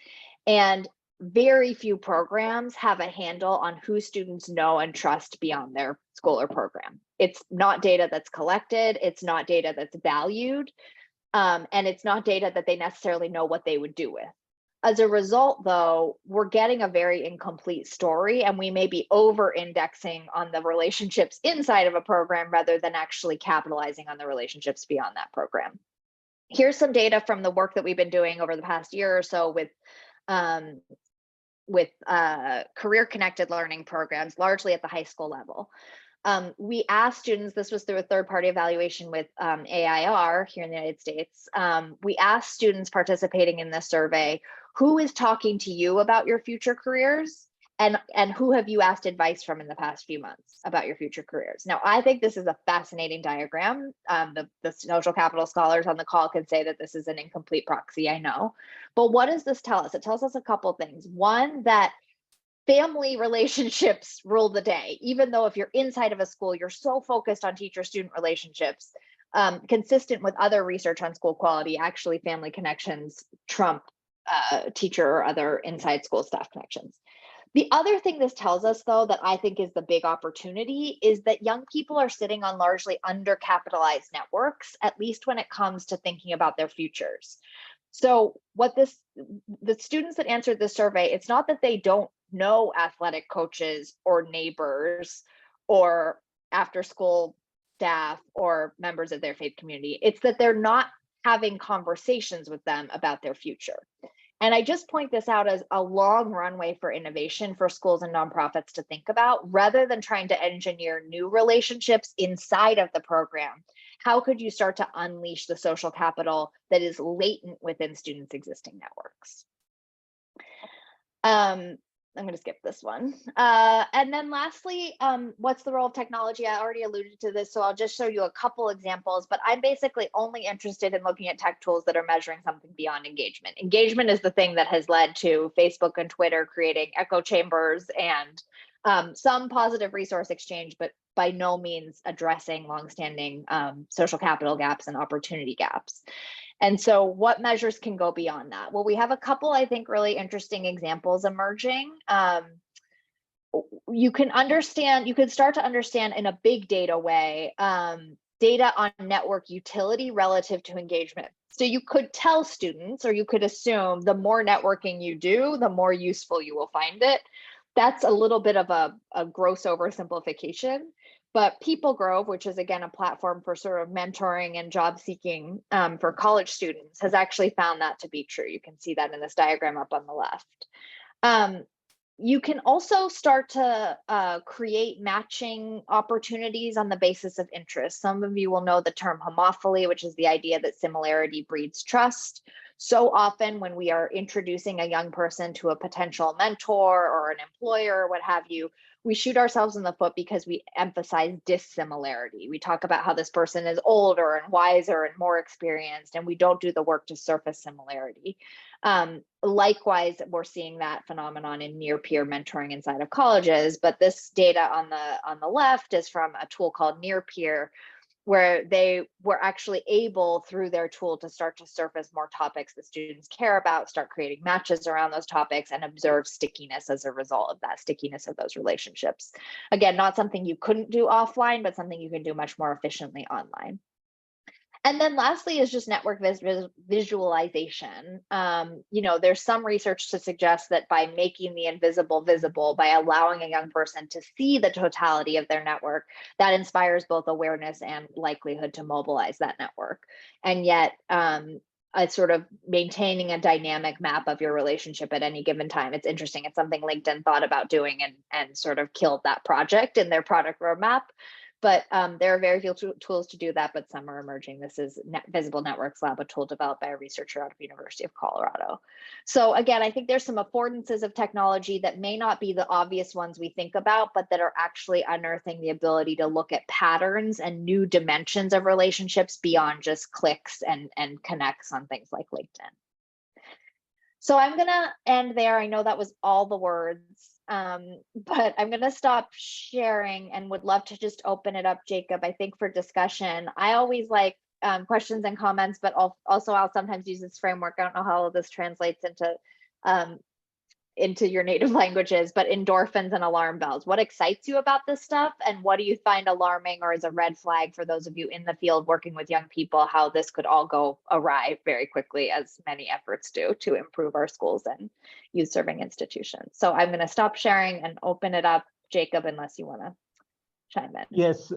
And very few programs have a handle on who students know and trust beyond their school or program. It's not data that's collected, it's not data that's valued, and it's not data that they necessarily know what they would do with. As a result, though, we're getting a very incomplete story, and we may be over-indexing on the relationships inside of a program rather than actually capitalizing on the relationships beyond that program. Here's some data from the work that we've been doing over the past year or so with career-connected learning programs, largely at the high school level. We asked students, this was through a third-party evaluation with AIR here in the United States. We asked students participating in this survey, who is talking to you about your future careers, and who have you asked advice from in the past few months about your future careers? Now, I think this is a fascinating diagram. The social capital scholars on the call can say that this is an incomplete proxy, I know. But what does this tell us? It tells us a couple things. One, that family relationships rule the day, even though if you're inside of a school, you're so focused on teacher-student relationships. Consistent with other research on school quality, actually family connections trump teacher or other inside school staff connections. The other thing this tells us, though, that I think is the big opportunity is that young people are sitting on largely undercapitalized networks, at least when it comes to thinking about their futures. So the students that answered this survey, it's not that they don't know athletic coaches or neighbors or after school staff or members of their faith community. It's that they're not having conversations with them about their future. And I just point this out as a long runway for innovation for schools and nonprofits to think about, rather than trying to engineer new relationships inside of the program. How could you start to unleash the social capital that is latent within students' existing networks? I'm going to skip this one. And then lastly, what's the role of technology? I already alluded to this, so I'll just show you a couple examples, but I'm basically only interested in looking at tech tools that are measuring something beyond engagement. Engagement is the thing that has led to Facebook and Twitter creating echo chambers and some positive resource exchange, but by no means addressing longstanding social capital gaps and opportunity gaps. And so what measures can go beyond that? Well, we have a couple, I think, really interesting examples emerging. You can start to understand in a big data way, data on network utility relative to engagement. So you could tell students, or you could assume, the more networking you do, the more useful you will find it. That's a little bit of a gross oversimplification. But People Grove, which is again a platform for sort of mentoring and job seeking for college students, has actually found that to be true. You can see that in this diagram up on the left. You can also start to create matching opportunities on the basis of interest. Some of you will know the term homophily, which is the idea that similarity breeds trust. So often when we are introducing a young person to a potential mentor or an employer or what have you, we shoot ourselves in the foot because we emphasize dissimilarity. We talk about how this person is older and wiser and more experienced, and we don't do the work to surface similarity. Likewise, we're seeing that phenomenon in near-peer mentoring inside of colleges, but this data on the left is from a tool called Near-Peer, where they were actually able, through their tool, to start to surface more topics that students care about, start creating matches around those topics, and observe stickiness as a result of that, stickiness of those relationships. Again, not something you couldn't do offline, but something you can do much more efficiently online. And then lastly is just network visualization. There's some research to suggest that by making the invisible visible, by allowing a young person to see the totality of their network, that inspires both awareness and likelihood to mobilize that network. And yet, sort of maintaining a dynamic map of your relationship at any given time. It's interesting. It's something LinkedIn thought about doing and sort of killed that project in their product roadmap. But there are very few tools to do that, but some are emerging. This is Visible Networks Lab, a tool developed by a researcher out of University of Colorado. So again, I think there's some affordances of technology that may not be the obvious ones we think about, but that are actually unearthing the ability to look at patterns and new dimensions of relationships beyond just clicks and connects on things like LinkedIn. So I'm gonna end there. I know that was all the words. But I'm going to stop sharing and would love to just open it up, Jacob, I think, for discussion. I always like questions and comments, but also I'll sometimes use this framework. I don't know how all of this translates into into your native languages, but endorphins and alarm bells. What excites you about this stuff? And what do you find alarming or is a red flag for those of you in the field working with young people, how this could all go awry very quickly, as many efforts do to improve our schools and youth serving institutions. So I'm going to stop sharing and open it up, Jacob, unless you want to chime in. Yes,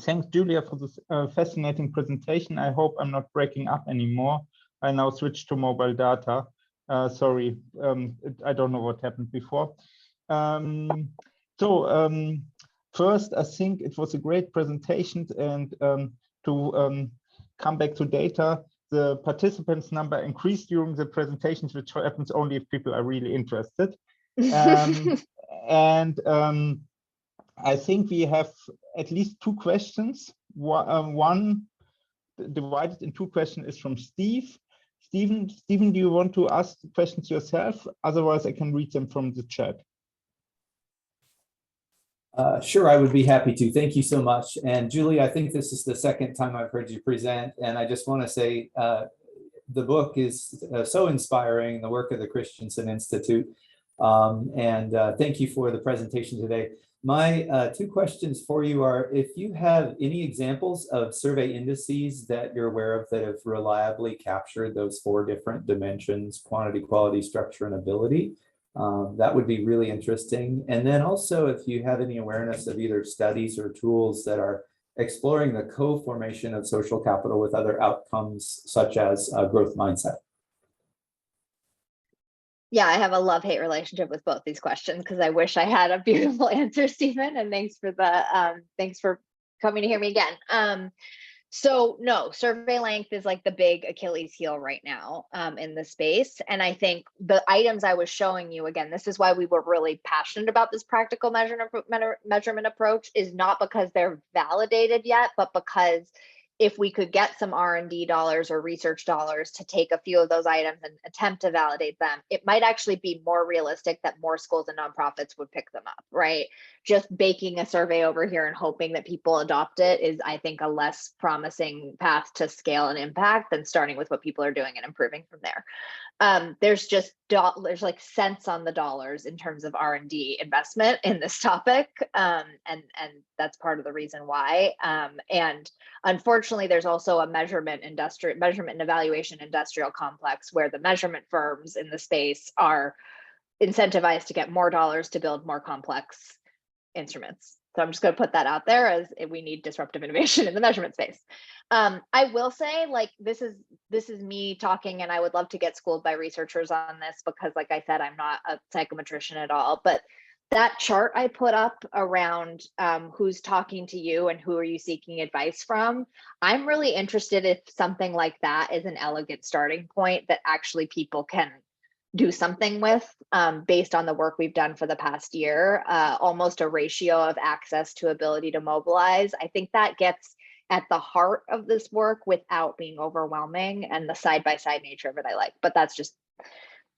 thanks, Julia, for this fascinating presentation. I hope I'm not breaking up anymore. I now switch to mobile data. Sorry, I don't know what happened before. First, I think it was a great presentation, and to come back to data, the participants number increased during the presentations, which happens only if people are really interested. I think we have at least two questions. One divided in two questions is from Steve. Stephen, do you want to ask the questions yourself? Otherwise, I can read them from the chat. Sure, I would be happy to. Thank you so much. And Julie, I think this is the second time I've heard you present. And I just want to say the book is so inspiring, the work of the Christensen Institute. Thank you for the presentation today. My two questions for you are, if you have any examples of survey indices that you're aware of that have reliably captured those 4 different dimensions: quantity, quality, structure, and ability, that would be really interesting. And then also, if you have any awareness of either studies or tools that are exploring the co-formation of social capital with other outcomes, such as growth mindset. Yeah, I have a love-hate relationship with both these questions because I wish I had a beautiful answer, Stephen. And thanks for coming to hear me again. So no, survey length is like the big Achilles heel right now in the space. And I think the items I was showing you, again, this is why we were really passionate about this practical measurement approach, is not because they're validated yet, but because if we could get some R&D dollars or research dollars to take a few of those items and attempt to validate them, it might actually be more realistic that more schools and nonprofits would pick them up, right? Just baking a survey over here and hoping that people adopt it is, I think, a less promising path to scale and impact than starting with what people are doing and improving from there. There's like cents on the dollars in terms of R&D investment in this topic, and that's part of the reason why. And unfortunately, there's also a measurement and evaluation industrial complex where the measurement firms in the space are incentivized to get more dollars to build more complex instruments. So I'm just going to put that out there as we need disruptive innovation in the measurement space. I will say, like, this is me talking, and I would love to get schooled by researchers on this because, like I said, I'm not a psychometrician at all. But that chart I put up around who's talking to you and who are you seeking advice from, I'm really interested if something like that is an elegant starting point that actually people can do something with based on the work we've done for the past year, almost a ratio of access to ability to mobilize. I think that gets at the heart of this work without being overwhelming, and the side-by-side nature of it I like. But that's just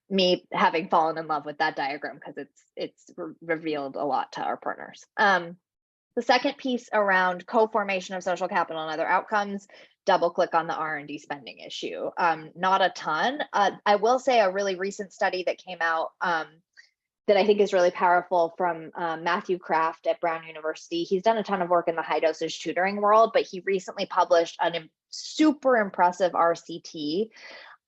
me having fallen in love with that diagram because it's revealed a lot to our partners. The second piece around co-formation of social capital and other outcomes, double click on the R&D spending issue. Not a ton. I will say a really recent study that came out that I think is really powerful from Matthew Kraft at Brown University. He's done a ton of work in the high dosage tutoring world, but he recently published a super impressive RCT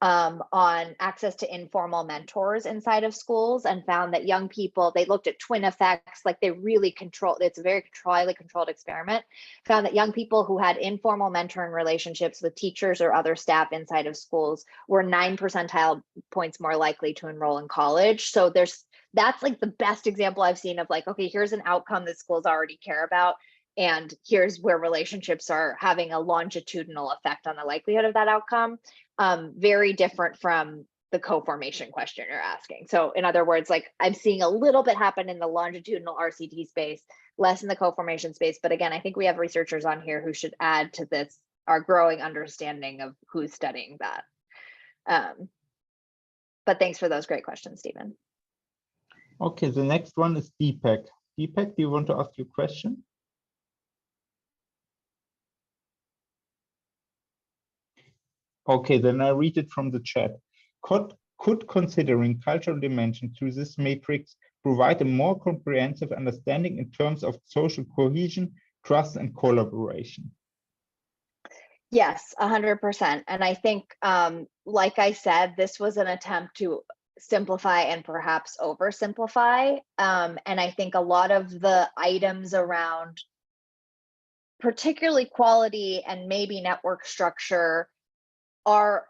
on access to informal mentors inside of schools, and found that young people, they looked at twin effects, like they really control, it's a very highly controlled experiment, found that young people who had informal mentoring relationships with teachers or other staff inside of schools were 9 percentile points more likely to enroll in college. So that's like the best example I've seen of like, okay, here's an outcome that schools already care about, and here's where relationships are having a longitudinal effect on the likelihood of that outcome. Very different from the co-formation question you're asking. So in other words, like I'm seeing a little bit happen in the longitudinal RCT space, less in the co-formation space. But again, I think we have researchers on here who should add to this, our growing understanding of who's studying that. But thanks for those great questions, Stephen. Okay, the next one is Deepak. Deepak, do you want to ask your question? Okay, then I read it from the chat. Could Could considering cultural dimension through this matrix provide a more comprehensive understanding in terms of social cohesion, trust, and collaboration? Yes, 100%. And I think, like I said, this was an attempt to simplify and perhaps oversimplify. And I think a lot of the items around particularly quality and maybe network structure are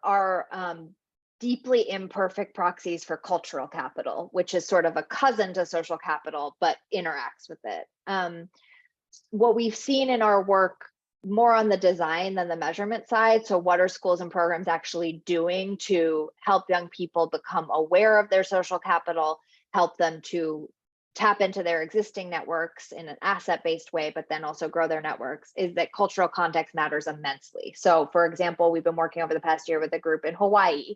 deeply imperfect proxies for cultural capital, which is sort of a cousin to social capital, but interacts with it. What we've seen in our work more on the design than the measurement side. So what are schools and programs actually doing to help young people become aware of their social capital, help them to tap into their existing networks in an asset-based way, but then also grow their networks, is that cultural context matters immensely. So for example, we've been working over the past year with a group in Hawaii.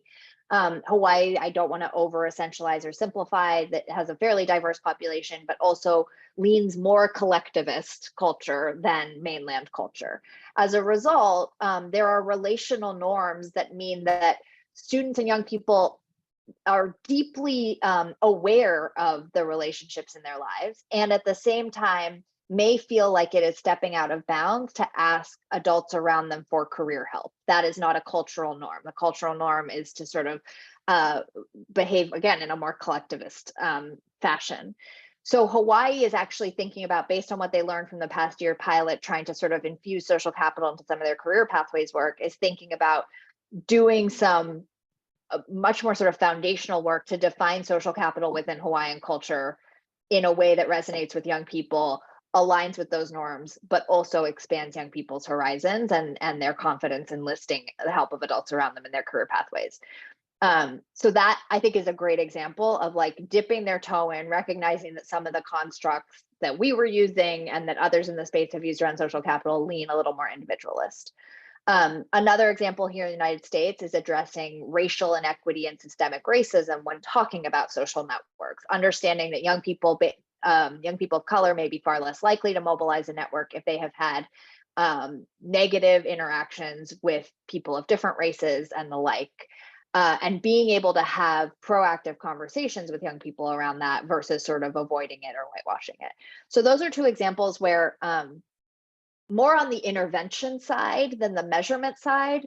Hawaii, I don't want to over essentialize or simplify, that has a fairly diverse population, but also leans more collectivist culture than mainland culture. As a result, there are relational norms that mean that students and young people are deeply aware of the relationships in their lives, and at the same time may feel like it is stepping out of bounds to ask adults around them for career help. That is not a cultural norm. The cultural norm is to sort of behave, again, in a more collectivist fashion. So Hawaii is actually thinking about, based on what they learned from the past year pilot, trying to sort of infuse social capital into some of their career pathways work, is thinking about doing some much more sort of foundational work to define social capital within Hawaiian culture in a way that resonates with young people, aligns with those norms, but also expands young people's horizons and their confidence in enlisting the help of adults around them in their career pathways. So that, I think, is a great example of like dipping their toe in, recognizing that some of the constructs that we were using and that others in the space have used around social capital lean a little more individualist. Another example here in the United States is addressing racial inequity and systemic racism when talking about social networks, understanding that young people of color may be far less likely to mobilize a network if they have had negative interactions with people of different races and the like, and being able to have proactive conversations with young people around that versus sort of avoiding it or whitewashing it. So those are two examples where more on the intervention side than the measurement side,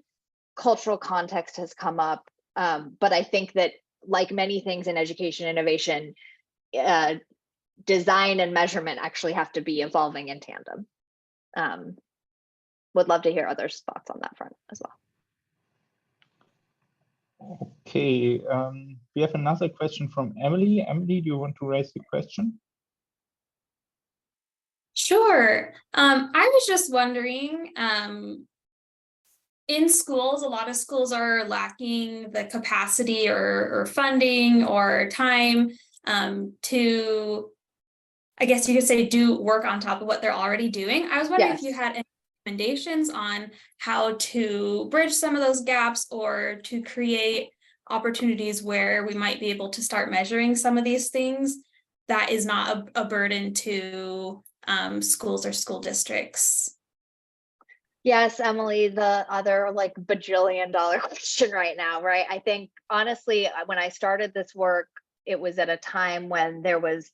cultural context has come up. But I think that, like many things in education innovation, design and measurement actually have to be evolving in tandem. Would love to hear others' thoughts on that front as well. Okay, we have another question from Emily. Emily, do you want to raise the question? Sure. I was just wondering, in schools, a lot of schools are lacking the capacity or funding or time to, I guess you could say, do work on top of what they're already doing. I was wondering if you had any recommendations on how to bridge some of those gaps or to create opportunities where we might be able to start measuring some of these things that is not a burden to schools or school districts. Yes, Emily, the other like bajillion-dollar question right now, right? I think honestly, when I started this work, it was at a time when there was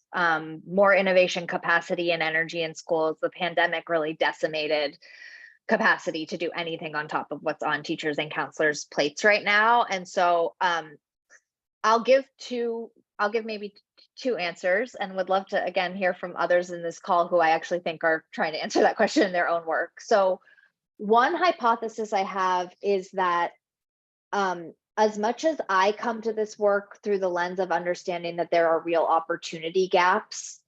more innovation capacity and energy in schools. The pandemic really decimated capacity to do anything on top of what's on teachers and counselors' plates right now. And so I'll give maybe two answers, and would love to again hear from others in this call who I actually think are trying to answer that question in their own work. So one hypothesis I have is that as much as I come to this work through the lens of understanding that there are real opportunity gaps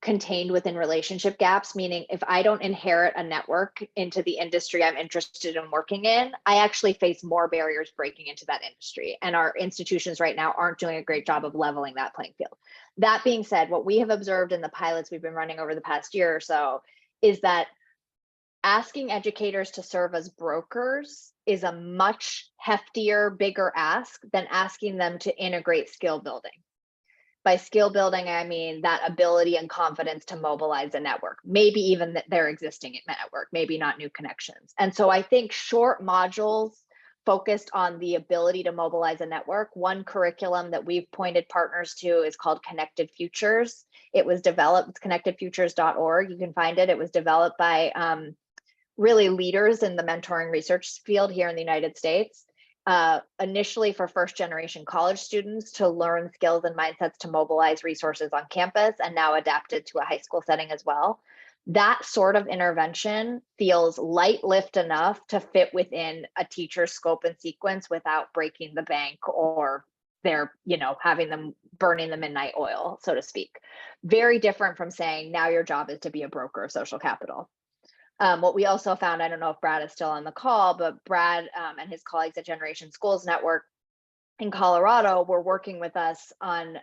contained within relationship gaps, meaning if I don't inherit a network into the industry I'm interested in working in, I actually face more barriers breaking into that industry. And our institutions right now aren't doing a great job of leveling that playing field. That being said, what we have observed in the pilots we've been running over the past year or so is that asking educators to serve as brokers is a much heftier, bigger ask than asking them to integrate skill building. By skill building, I mean that ability and confidence to mobilize a network, maybe even their existing network, maybe not new connections. And so I think short modules focused on the ability to mobilize a network. One curriculum that we've pointed partners to is called Connected Futures. It was developed, it's connectedfutures.org. You can find it. It was developed by really leaders in the mentoring research field here in the United States. Initially for first generation college students to learn skills and mindsets to mobilize resources on campus, and now adapted to a high school setting as well. That sort of intervention feels light lift enough to fit within a teacher's scope and sequence without breaking the bank or they're, having them burning the midnight oil, so to speak. Very different from saying, now your job is to be a broker of social capital. What we also found, I don't know if Brad is still on the call, but Brad and his colleagues at Generation Schools Network in Colorado were working with us on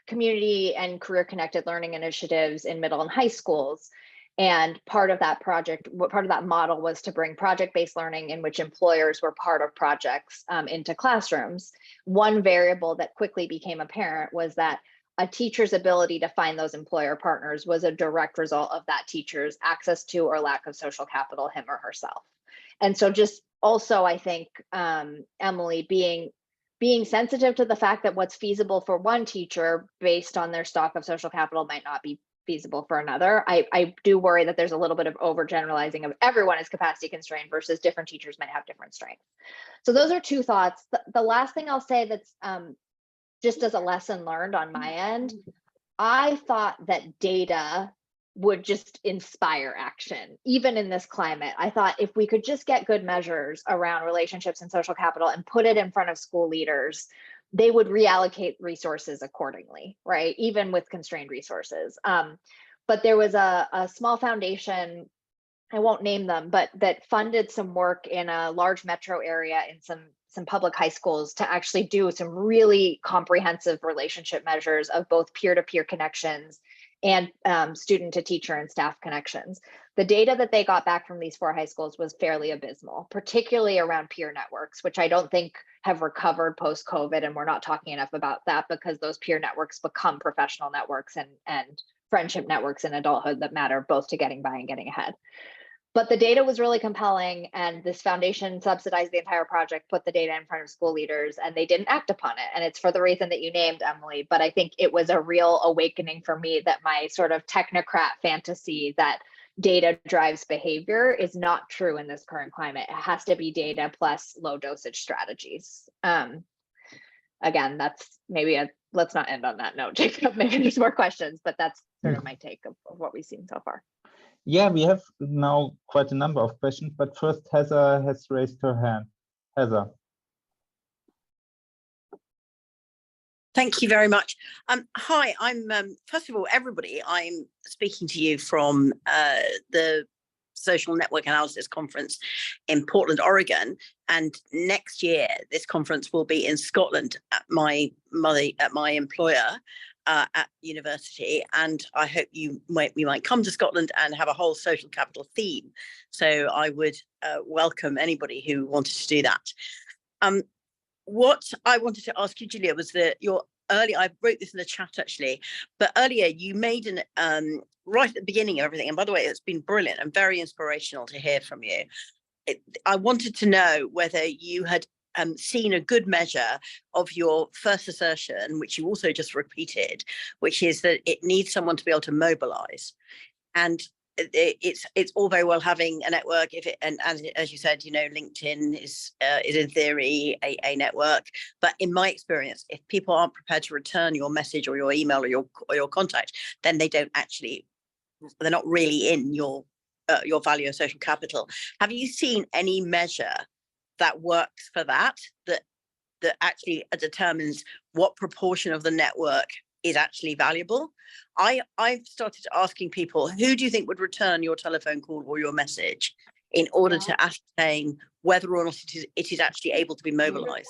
community and career connected learning initiatives in middle and high schools. And part of that model was to bring project-based learning in which employers were part of projects into classrooms. One variable that quickly became apparent was that a teacher's ability to find those employer partners was a direct result of that teacher's access to or lack of social capital, him or herself. And so just also, I think, Emily, being sensitive to the fact that what's feasible for one teacher based on their stock of social capital might not be feasible for another. I do worry that there's a little bit of overgeneralizing of everyone is capacity constrained versus different teachers might have different strengths. So those are two thoughts. The last thing I'll say that's just as a lesson learned on my end, I thought that data would just inspire action, even in this climate. I thought if we could just get good measures around relationships and social capital and put it in front of school leaders, they would reallocate resources accordingly, right? Even with constrained resources. But there was a small foundation, I won't name them, but that funded some work in a large metro area in some public high schools to actually do some really comprehensive relationship measures of both peer-to-peer connections and student to teacher and staff connections. The data that they got back from these 4 high schools was fairly abysmal, particularly around peer networks, which I don't think have recovered post-COVID. And we're not talking enough about that because those peer networks become professional networks and friendship networks in adulthood that matter both to getting by and getting ahead. But the data was really compelling, and this foundation subsidized the entire project, put the data in front of school leaders, and they didn't act upon it. And it's for the reason that you named, Emily, but I think it was a real awakening for me that my sort of technocrat fantasy that data drives behavior is not true in this current climate. It has to be data plus low dosage strategies. Again, that's maybe let's not end on that note, Jacob. Maybe there's more questions, but that's sort of my take of what we've seen so far. Yeah, we have now quite a number of questions, but first Heather has raised her hand. Heather. Thank you very much. Hi, I'm first of all, everybody, I'm speaking to you from the Social Network Analysis Conference in Portland, Oregon. And next year, this conference will be in Scotland at my employer. At university, and I hope we might come to Scotland and have a whole social capital theme. So I would welcome anybody who wanted to do that. What I wanted to ask you, Julia, was that I wrote this in the chat actually, but earlier you made an right at the beginning of everything, and by the way, it's been brilliant and very inspirational to hear from you. I wanted to know whether you had seen a good measure of your first assertion, which you also just repeated, which is that it needs someone to be able to mobilize. And it's all very well having a network, and as you said, LinkedIn is in theory a network, but in my experience, if people aren't prepared to return your message or your email or your contact, then they're not really in your value of social capital. Have you seen any measure that works for that actually determines what proportion of the network is actually valuable? I've started asking people, who do you think would return your telephone call or your message in order to ascertain whether or not it is actually able to be mobilized?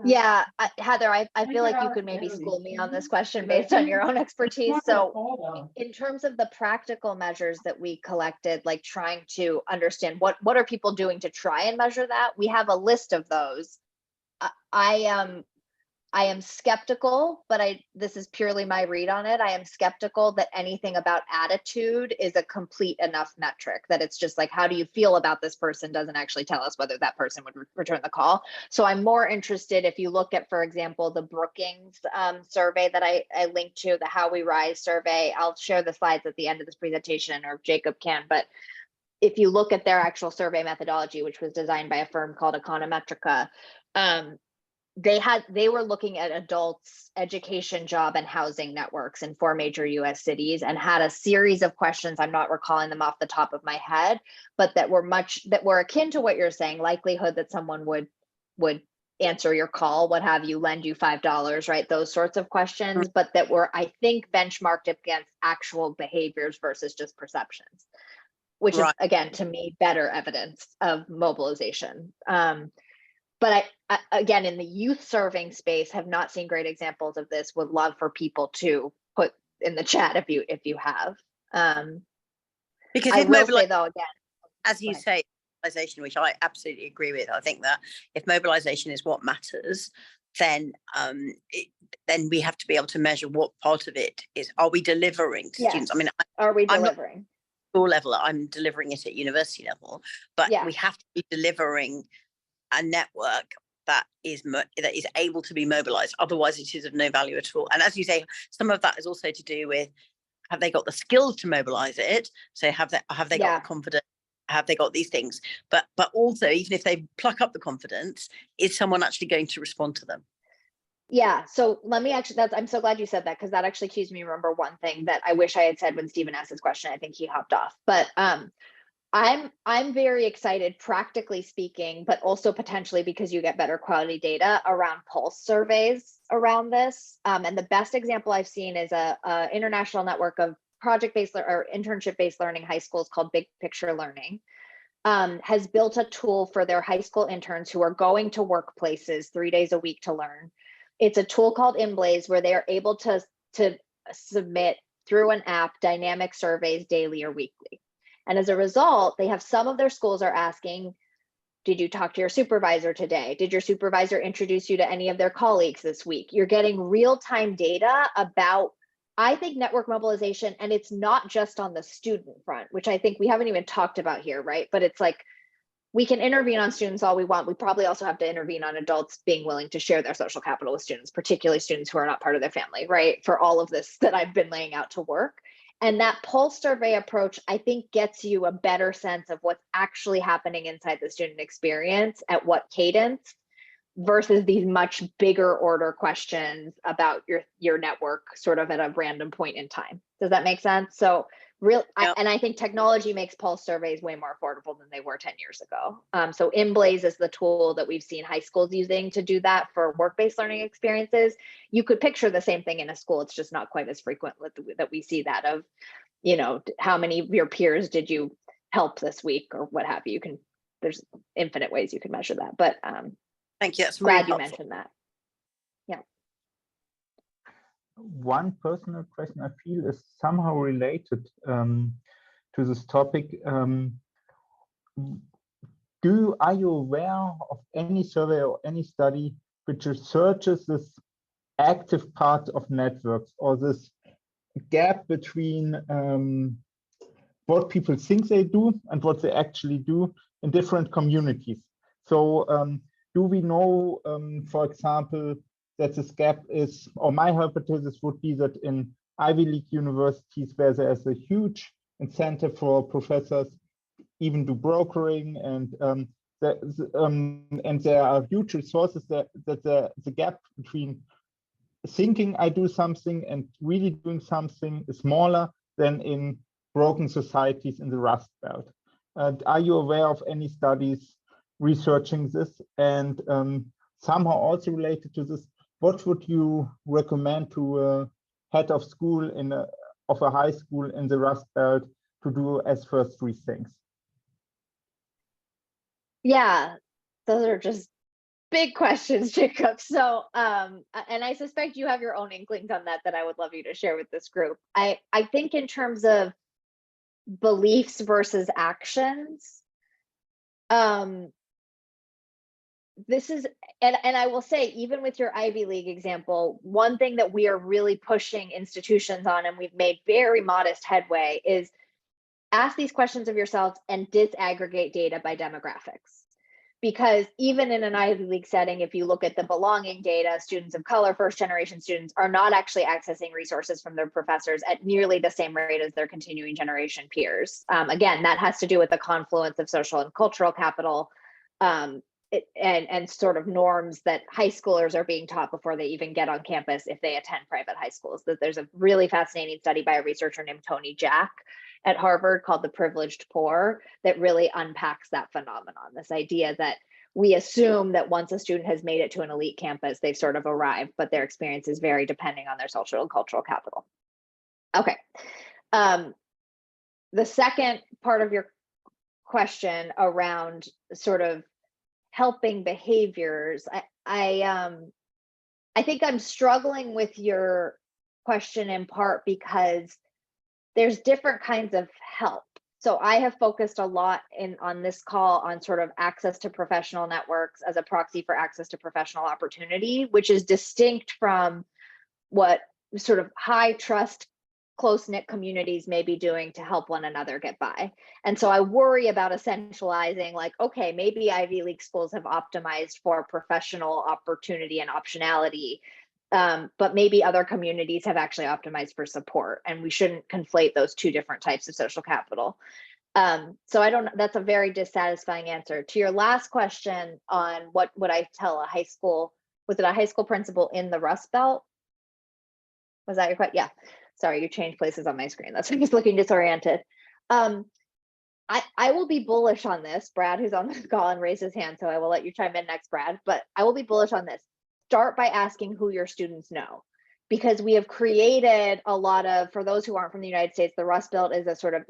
Yeah, Heather, I feel like you could maybe school me on this question based on your own expertise. So in terms of the practical measures that we collected, like trying to understand what are people doing to try and measure that, we have a list of those. I am skeptical, but this is purely my read on it. I am skeptical that anything about attitude is a complete enough metric, that it's just like, how do you feel about this person doesn't actually tell us whether that person would return the call. So I'm more interested, if you look at, for example, the Brookings survey that I linked to, the How We Rise survey. I'll share the slides at the end of this presentation, or Jacob can, but if you look at their actual survey methodology, which was designed by a firm called Econometrica, they were looking at adults' education, job, and housing networks in 4 major US cities, and had a series of questions. I'm not recalling them off the top of my head, but that were akin to what you're saying, likelihood that someone would answer your call, what have you, lend you $5, right? Those sorts of questions, but that were, I think, benchmarked against actual behaviors versus just perceptions, which is, again, to me, better evidence of mobilization. But I, again, in the youth serving space, have not seen great examples of this. Would love for people to put in the chat if you have. Because I will say, though, again, as you say, mobilization, which I absolutely agree with. I think that if mobilization is what matters, then then we have to be able to measure what part of it is. Are we delivering to students? I mean, are we delivering? School level, I'm delivering it at university level, but we have to be delivering a network that is able to be mobilized. Otherwise, it is of no value at all. And as you say, some of that is also to do with, have they got the skills to mobilize it? So have they got the confidence? Have they got these things? But also, even if they pluck up the confidence, is someone actually going to respond to them? Yeah, so let me actually, I'm so glad you said that, because that actually cues me remember one thing that I wish I had said when Stephen asked his question. I think he hopped off, but I'm very excited, practically speaking, but also potentially because you get better quality data around pulse surveys around this. And the best example I've seen is a international network of project-based or internship-based learning high schools called Big Picture Learning. Has built a tool for their high school interns who are going to workplaces 3 days a week to learn. It's a tool called InBlaze, where they are able to submit through an app dynamic surveys daily or weekly. And as a result, they have, some of their schools are asking, did you talk to your supervisor today? Did your supervisor introduce you to any of their colleagues this week? You're getting real-time data about, I think, network mobilization. And it's not just on the student front, which I think we haven't even talked about here, right? But it's like, we can intervene on students all we want. We probably also have to intervene on adults being willing to share their social capital with students, particularly students who are not part of their family, right? For all of this that I've been laying out to work. And that pulse survey approach, I think, gets you a better sense of what's actually happening inside the student experience at what cadence, versus these much bigger order questions about your network sort of at a random point in time. Does that make sense? So I think technology makes pulse surveys way more affordable than they were 10 years ago. So InBlaze is the tool that we've seen high schools using to do that for work-based learning experiences. You could picture the same thing in a school. It's just not quite as frequent that we see that of, you know, how many of your peers did you help this week or what have you. There's infinite ways you can measure that, but thank you. That's glad really you mentioned that. Yeah. One personal question I feel is somehow related to this topic. Are you aware of any survey or any study which researches this active part of networks, or this gap between what people think they do and what they actually do in different communities? So do we know, for example, that this gap is, or my hypothesis would be that in Ivy League universities, where there's a huge incentive for professors even do brokering, and there are huge resources, that the gap between thinking I do something and really doing something is smaller than in broken societies in the Rust Belt. Are you aware of any studies researching this? And somehow also related to this, what would you recommend to a head of school of a high school in the Rust Belt to do as first 3 things? Yeah, those are just big questions, Jacob. So, and I suspect you have your own inklings on that I would love you to share with this group. I think in terms of beliefs versus actions, this is, and I will say, even with your Ivy League example, one thing that we are really pushing institutions on, and we've made very modest headway, is ask these questions of yourselves and disaggregate data by demographics. Because even in an Ivy League setting, if you look at the belonging data, students of color, first generation students are not actually accessing resources from their professors at nearly the same rate as their continuing generation peers. Again, that has to do with the confluence of social and cultural capital, and sort of norms that high schoolers are being taught before they even get on campus if they attend private high schools. There's a really fascinating study by a researcher named Tony Jack at Harvard called The Privileged Poor that really unpacks that phenomenon, this idea that we assume that once a student has made it to an elite campus, they've sort of arrived, but their experience is very depending on their social and cultural capital. Okay. The second part of your question around sort of helping behaviors, I think I'm struggling with your question in part because there's different kinds of help. So I have focused a lot on this call on sort of access to professional networks as a proxy for access to professional opportunity, which is distinct from what sort of high trust, close-knit communities may be doing to help one another get by. And so I worry about essentializing, like, okay, maybe Ivy League schools have optimized for professional opportunity and optionality, but maybe other communities have actually optimized for support, and we shouldn't conflate those two different types of social capital. So I don't, that's a very dissatisfying answer. To your last question on what would I tell a high school, was it a high school principal in the Rust Belt? Was that your question? Yeah, sorry, you changed places on my screen. That's why I was looking disoriented. I will be bullish on this. Brad, who's on the call and raised his hand, so I will let you chime in next, Brad, but I will be bullish on this. Start by asking who your students know, because we have created a lot of, for those who aren't from the United States, the Rust Belt is a sort of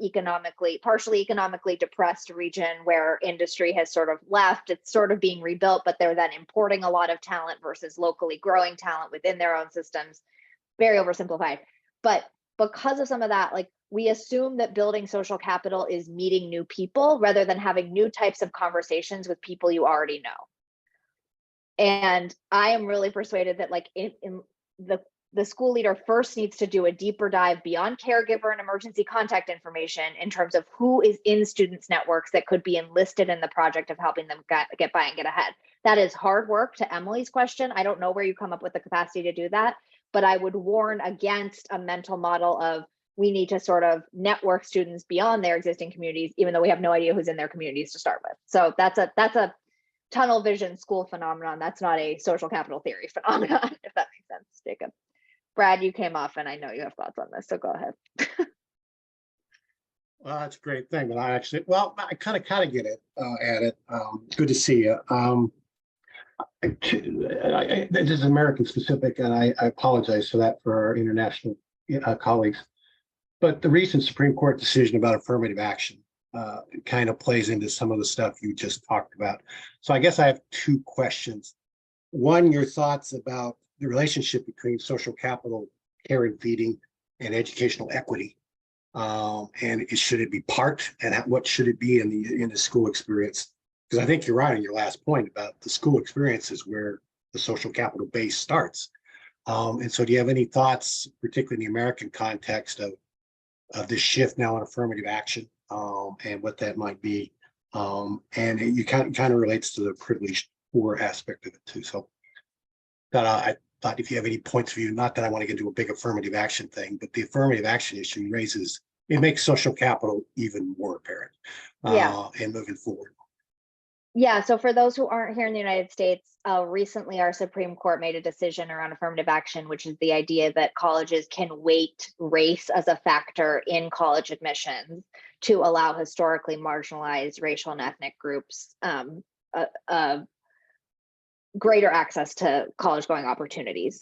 partially economically depressed region where industry has sort of left. It's sort of being rebuilt, but they're then importing a lot of talent versus locally growing talent within their own systems. Very oversimplified. But because of some of that, like, we assume that building social capital is meeting new people rather than having new types of conversations with people you already know. And I am really persuaded that, like, in the school leader first needs to do a deeper dive beyond caregiver and emergency contact information in terms of who is in students' networks that could be enlisted in the project of helping them get by and get ahead. That is hard work. To Emily's question, I don't know where you come up with the capacity to do that, but I would warn against a mental model of we need to sort of network students beyond their existing communities, even though we have no idea who's in their communities to start with. So that's a tunnel vision school phenomenon. That's not a social capital theory phenomenon, if that makes sense, Jacob. Brad, you came off and I know you have thoughts on this, so go ahead. Well, that's a great thing. But I actually, well, I kind of get it at it. Good to see you. This is American specific, and I apologize for that for our international colleagues. But the recent Supreme Court decision about affirmative action kind of plays into some of the stuff you just talked about. So I guess I have two questions. One, your thoughts about the relationship between social capital, care and feeding, and educational equity, and should it be part, and what should it be in the school experience? Because I think you're right on your last point about the school experience is where the social capital base starts. And so, do you have any thoughts, particularly in the American context, of this shift now on affirmative action, and what that might be? And it kind of relates to the privileged poor aspect of it too. So I thought if you have any points of view, not that I want to get into a big affirmative action thing, but the affirmative action issue it makes social capital even more apparent and moving forward. Yeah, so for those who aren't here in the United States, recently our Supreme Court made a decision around affirmative action, which is the idea that colleges can weight race as a factor in college admissions to allow historically marginalized racial and ethnic groups greater access to college going opportunities.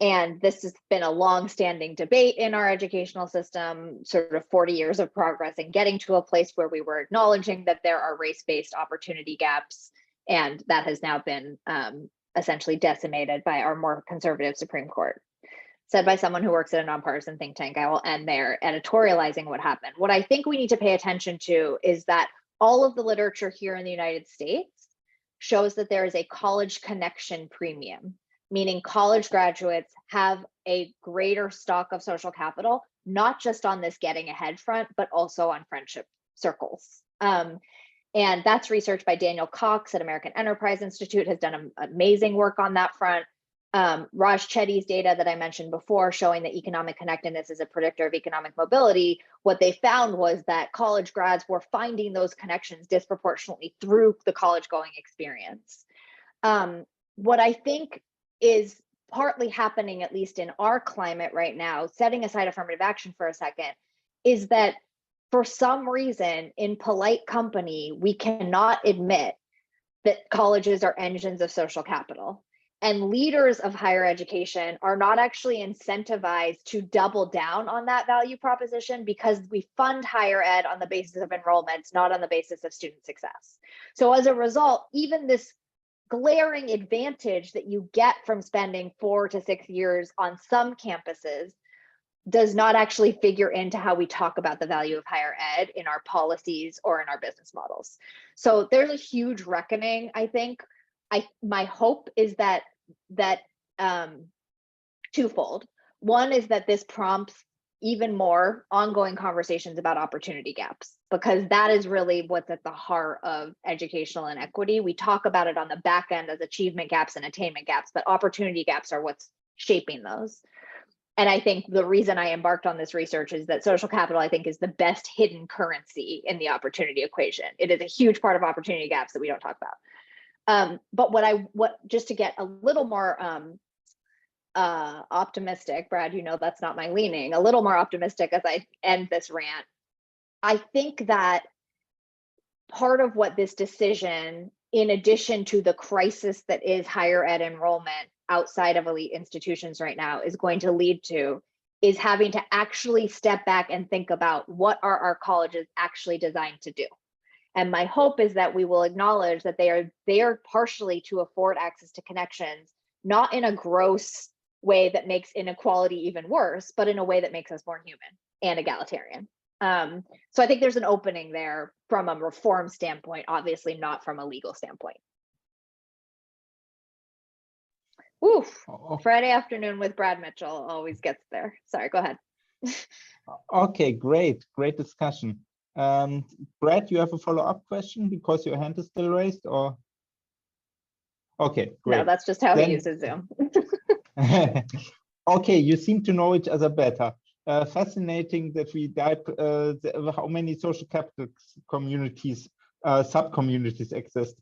And this has been a long-standing debate in our educational system, sort of 40 years of progress in getting to a place where we were acknowledging that there are race-based opportunity gaps, and that has now been essentially decimated by our more conservative Supreme Court. Said by someone who works at a nonpartisan think tank, I will end there editorializing what happened. What I think we need to pay attention to is that all of the literature here in the United States shows that there is a college connection premium, meaning college graduates have a greater stock of social capital, not just on this getting ahead front, but also on friendship circles. And that's research by Daniel Cox at American Enterprise Institute, has done amazing work on that front. Raj Chetty's data that I mentioned before, showing that economic connectedness is a predictor of economic mobility, what they found was that college grads were finding those connections disproportionately through the college going experience. What I think is partly happening, at least in our climate right now, setting aside affirmative action for a second, is that for some reason in polite company, we cannot admit that colleges are engines of social capital. And leaders of higher education are not actually incentivized to double down on that value proposition, because we fund higher ed on the basis of enrollments, not on the basis of student success. So as a result, even this glaring advantage that you get from spending 4 to 6 years on some campuses does not actually figure into how we talk about the value of higher ed in our policies or in our business models. So there's a huge reckoning, I think. My hope is that twofold. One is that this prompts even more ongoing conversations about opportunity gaps, because that is really what's at the heart of educational inequity. We talk about it on the back end as achievement gaps and attainment gaps, but opportunity gaps are what's shaping those. And I think the reason I embarked on this research is that social capital, I think, is the best hidden currency in the opportunity equation. It is a huge part of opportunity gaps that we don't talk about. But just to get a little more optimistic, Brad, you know that's not my leaning, a little more optimistic as I end this rant, I think that part of what this decision, in addition to the crisis that is higher ed enrollment outside of elite institutions right now, is going to lead to is having to actually step back and think about what are our colleges actually designed to do. And my hope is that we will acknowledge that they are there partially to afford access to connections, not in a gross way that makes inequality even worse, but in a way that makes us more human and egalitarian. So I think there's an opening there from a reform standpoint, obviously not from a legal standpoint. Oof, Friday afternoon with Brad Mitchell always gets there. Sorry, go ahead. Okay, great discussion. Brad, you have a follow-up question because your hand is still raised, or? Okay, great. No, that's just how he uses Zoom. Okay, you seem to know each other better. Fascinating that we dive how many social capital communities, sub-communities exist.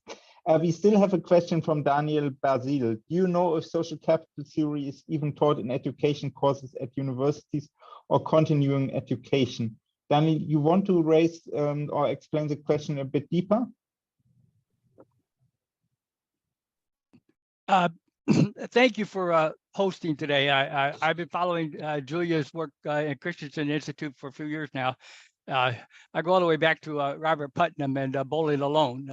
We still have a question from Daniel Basil. Do you know if social capital theory is even taught in education courses at universities or continuing education? Daniel, you want to raise or explain the question a bit deeper? Thank you for hosting today. I've been following Julia's work at Christensen Institute for a few years now. I go all the way back to Robert Putnam and Bowling Alone,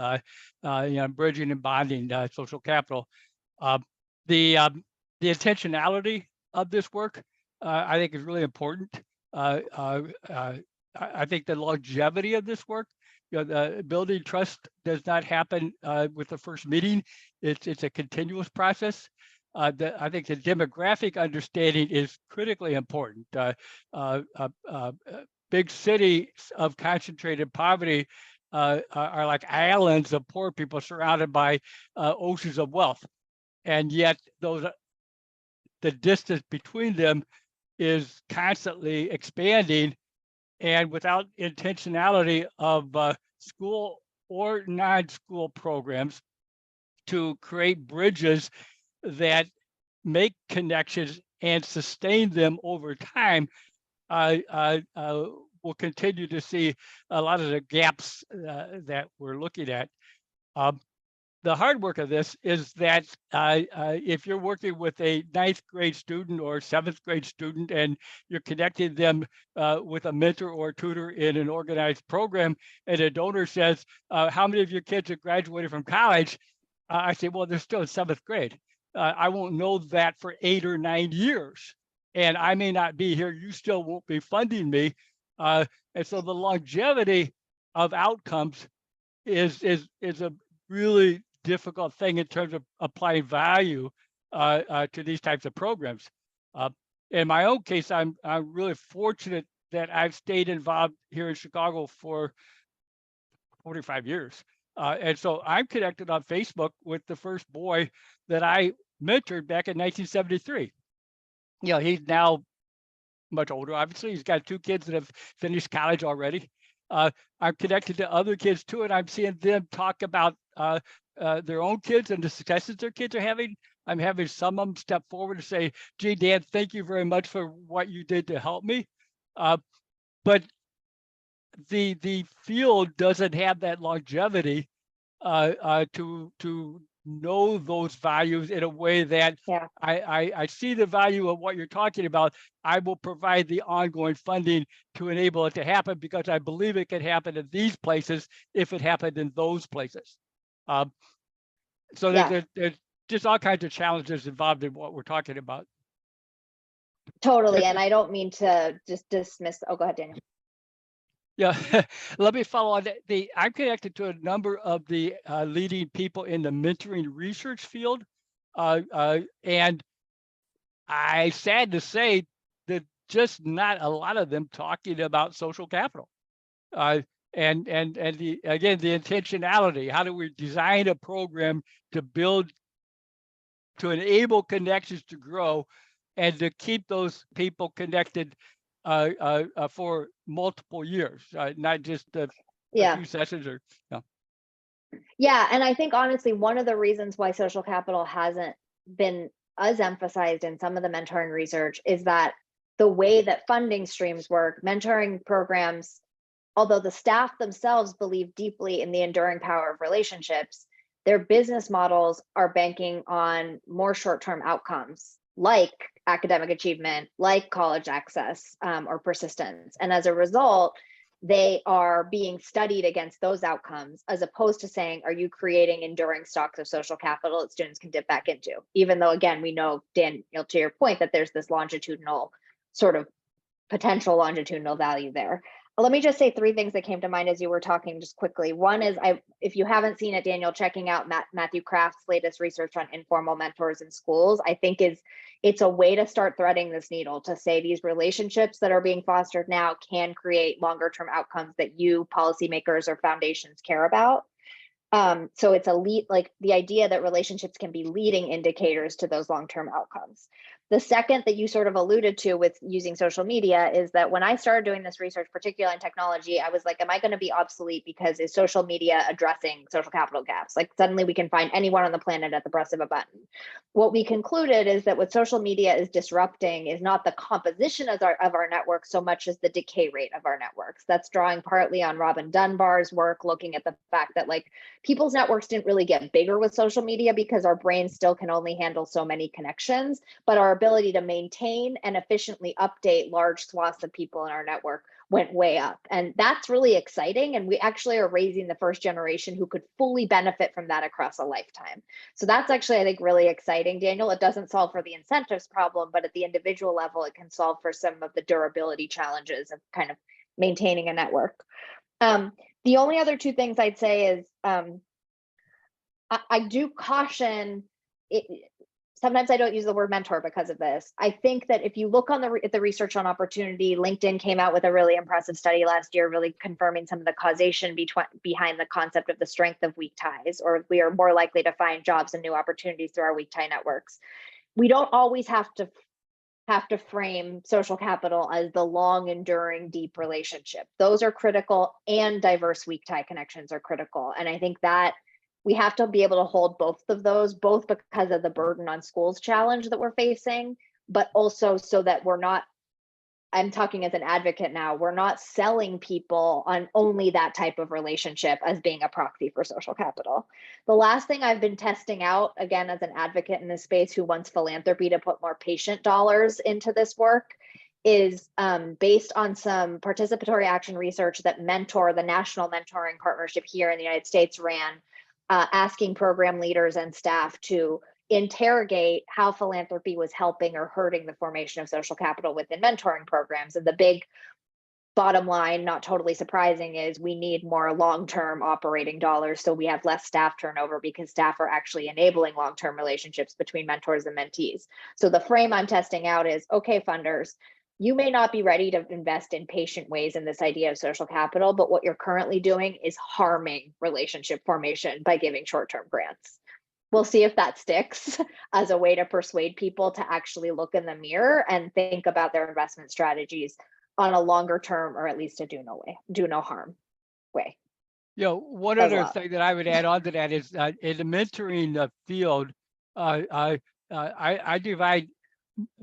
bridging and bonding social capital. The intentionality of this work, I think, is really important. I think the longevity of this work, the building trust does not happen with the first meeting. It's a continuous process. I think the demographic understanding is critically important. Big cities of concentrated poverty are like islands of poor people surrounded by oceans of wealth, and yet the distance between them is constantly expanding. And without intentionality of school or non-school programs to create bridges that make connections and sustain them over time, we'll continue to see a lot of the gaps that we're looking at. The hard work of this is that if you're working with a 9th grade student or 7th grade student and you're connecting them with a mentor or tutor in an organized program, and a donor says, how many of your kids have graduated from college? I say, well, they're still in 7th grade. I won't know that for 8 or 9 years. And I may not be here, you still won't be funding me. And so the longevity of outcomes is a really difficult thing in terms of applying value to these types of programs. In my own case, I'm really fortunate that I've stayed involved here in Chicago for 45 years. And so I'm connected on Facebook with the first boy that I mentored back in 1973. You know, he's now much older, obviously. He's got 2 kids that have finished college already. I'm connected to other kids too, and I'm seeing them talk about their own kids and the successes their kids are having. I'm having some of them step forward and say, gee, Dad, thank you very much for what you did to help me. But the field doesn't have that longevity to know those values in a way that I see the value of what you're talking about. I will provide the ongoing funding to enable it to happen because I believe it can happen in these places if it happened in those places. So there's just all kinds of challenges involved in what we're talking about. Totally. And I don't mean to just dismiss. Oh, go ahead, Daniel. Yeah, let me follow on that. I'm connected to a number of the leading people in the mentoring research field. And I sad to say that just not a lot of them talking about social capital. And again, the intentionality. How do we design a program to build, to enable connections to grow and to keep those people connected for multiple years, not just a few sessions or Yeah, and I think honestly, one of the reasons why social capital hasn't been as emphasized in some of the mentoring research is that the way that funding streams work, mentoring programs, although the staff themselves believe deeply in the enduring power of relationships, their business models are banking on more short-term outcomes like academic achievement, like college access or persistence. And as a result, they are being studied against those outcomes as opposed to saying, are you creating enduring stocks of social capital that students can dip back into? Even though, again, we know, Daniel, to your point, that there's this longitudinal sort of potential longitudinal value there. Let me just say 3 things that came to mind as you were talking just quickly. One is, if you haven't seen it, Daniel, checking out Matthew Kraft's latest research on informal mentors in schools, I think it's a way to start threading this needle to say these relationships that are being fostered now can create longer term outcomes that you policymakers or foundations care about. So it's like the idea that relationships can be leading indicators to those long-term outcomes. The second that you sort of alluded to with using social media is that when I started doing this research, particularly in technology, I was like, am I going to be obsolete because is social media addressing social capital gaps? Like suddenly we can find anyone on the planet at the press of a button. What we concluded is that what social media is disrupting is not the composition of our network so much as the decay rate of our networks. That's drawing partly on Robin Dunbar's work, looking at the fact that like people's networks didn't really get bigger with social media because our brains still can only handle so many connections, but our ability to maintain and efficiently update large swaths of people in our network went way up. And that's really exciting. And we actually are raising the first generation who could fully benefit from that across a lifetime. So that's actually, I think, really exciting, Daniel. It doesn't solve for the incentives problem, but at the individual level, it can solve for some of the durability challenges of kind of maintaining a network. The only other 2 things I'd say is I do caution it. Sometimes I don't use the word mentor because of this. I think that if you look on at the research on opportunity, LinkedIn came out with a really impressive study last year, really confirming some of the causation behind the concept of the strength of weak ties, or we are more likely to find jobs and new opportunities through our weak tie networks. We don't always have to frame social capital as the long, enduring, deep relationship. Those are critical, and diverse weak tie connections are critical. And I think that we have to be able to hold both of those, both because of the burden on schools challenge that we're facing, but also so that we're not, I'm talking as an advocate now, we're not selling people on only that type of relationship as being a proxy for social capital. The last thing I've been testing out, again, as an advocate in this space who wants philanthropy to put more patient dollars into this work, is based on some participatory action research that Mentor, the national mentoring partnership here in the United States, ran, asking program leaders and staff to interrogate how philanthropy was helping or hurting the formation of social capital within mentoring programs. And the big bottom line, not totally surprising, is we need more long-term operating dollars so we have less staff turnover, because staff are actually enabling long-term relationships between mentors and mentees. So the frame I'm testing out is, okay, funders, you may not be ready to invest in patient ways in this idea of social capital, but what you're currently doing is harming relationship formation by giving short-term grants. We'll see if that sticks as a way to persuade people to actually look in the mirror and think about their investment strategies on a longer term, or at least a do no harm way. You know, one As other well. thing that I would add on to that is in the mentoring field, I divide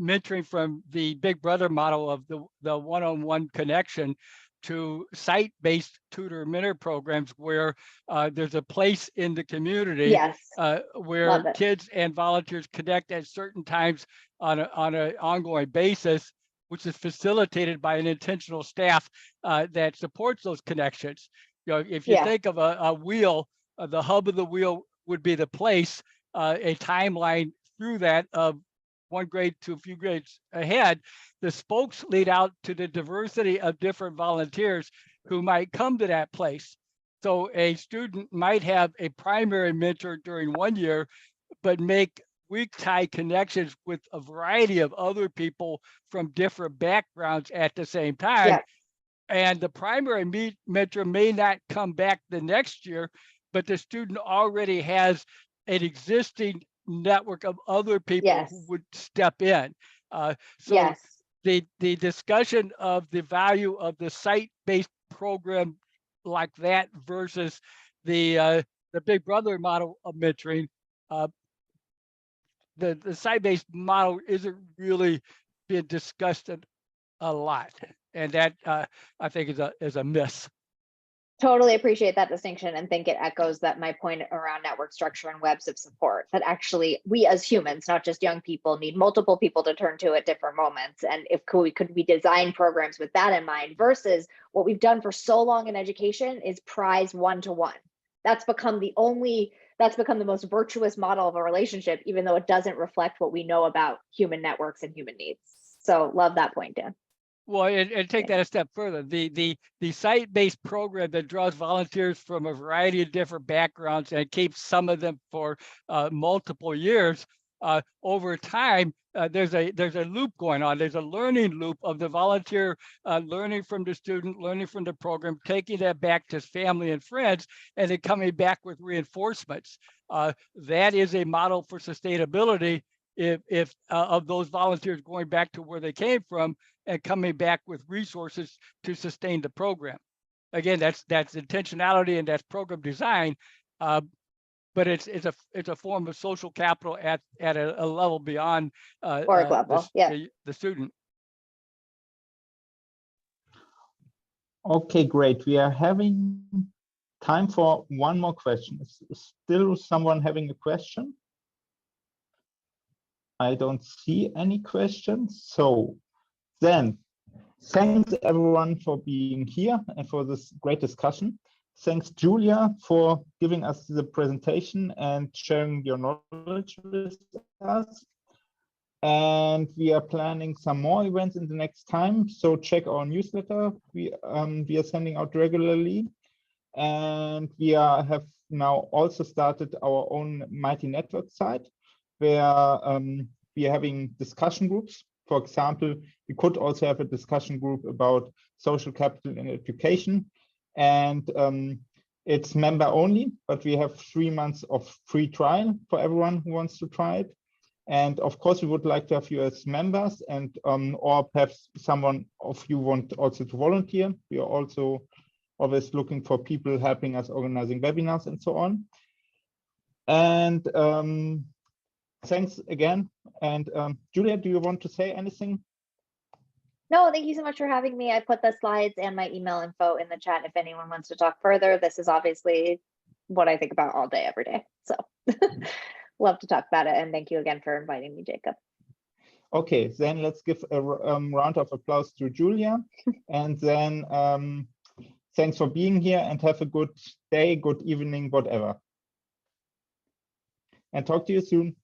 mentoring from the Big Brother model of the one-on-one connection to site-based tutor mentor programs where there's a place in the community Yes. where kids and volunteers connect at certain times on an ongoing basis, which is facilitated by an intentional staff that supports those connections. You know, if you think of a wheel, the hub of the wheel would be the place, a timeline through that of one grade to a few grades ahead. The spokes lead out to the diversity of different volunteers who might come to that place. So a student might have a primary mentor during one year, but make weak tie connections with a variety of other people from different backgrounds at the same time. Yeah. And the primary mentor may not come back the next year, but the student already has an existing network of other people who would step in. So the discussion of the value of the site-based program like that versus the Big Brother model of mentoring, the site-based model isn't really being discussed a lot, and that I think is a miss. Totally appreciate that distinction, and think it echoes that my point around network structure and webs of support, that actually we as humans, not just young people, need multiple people to turn to at different moments. And if could we design programs with that in mind, versus what we've done for so long in education is prize one-to-one. That's become the most virtuous model of a relationship, even though it doesn't reflect what we know about human networks and human needs. So love that point, Dan. Well, and take that a step further. The site-based program that draws volunteers from a variety of different backgrounds and keeps some of them for multiple years, over time, there's a loop going on. There's a learning loop of the volunteer learning from the student, learning from the program, taking that back to family and friends, and then coming back with reinforcements. That is a model for sustainability if of those volunteers going back to where they came from and coming back with resources to sustain the program. Again, that's intentionality and that's program design, but it's a form of social capital at a level beyond the student. Okay, great. We are having time for one more question. Is still someone having a question? I don't see any questions. So then, thanks everyone for being here and for this great discussion. Thanks, Julia, for giving us the presentation and sharing your knowledge with us. And we are planning some more events in the next time. So check our newsletter. We are sending out regularly. And we have now also started our own Mighty Network site, where we are having discussion groups. For example, we could also have a discussion group about social capital in education. And it's member only, but we have 3 months of free trial for everyone who wants to try it. And of course, we would like to have you as members, and or perhaps someone of you want also to volunteer. We are also always looking for people helping us organizing webinars and so on. And thanks again. And Julia, do you want to say anything? No, thank you so much for having me. I put the slides and my email info in the chat if anyone wants to talk further. This is obviously what I think about all day, every day. So love to talk about it. And thank you again for inviting me, Jacob. Okay, then let's give a round of applause to Julia. And then thanks for being here, and have a good day, good evening, whatever. And talk to you soon.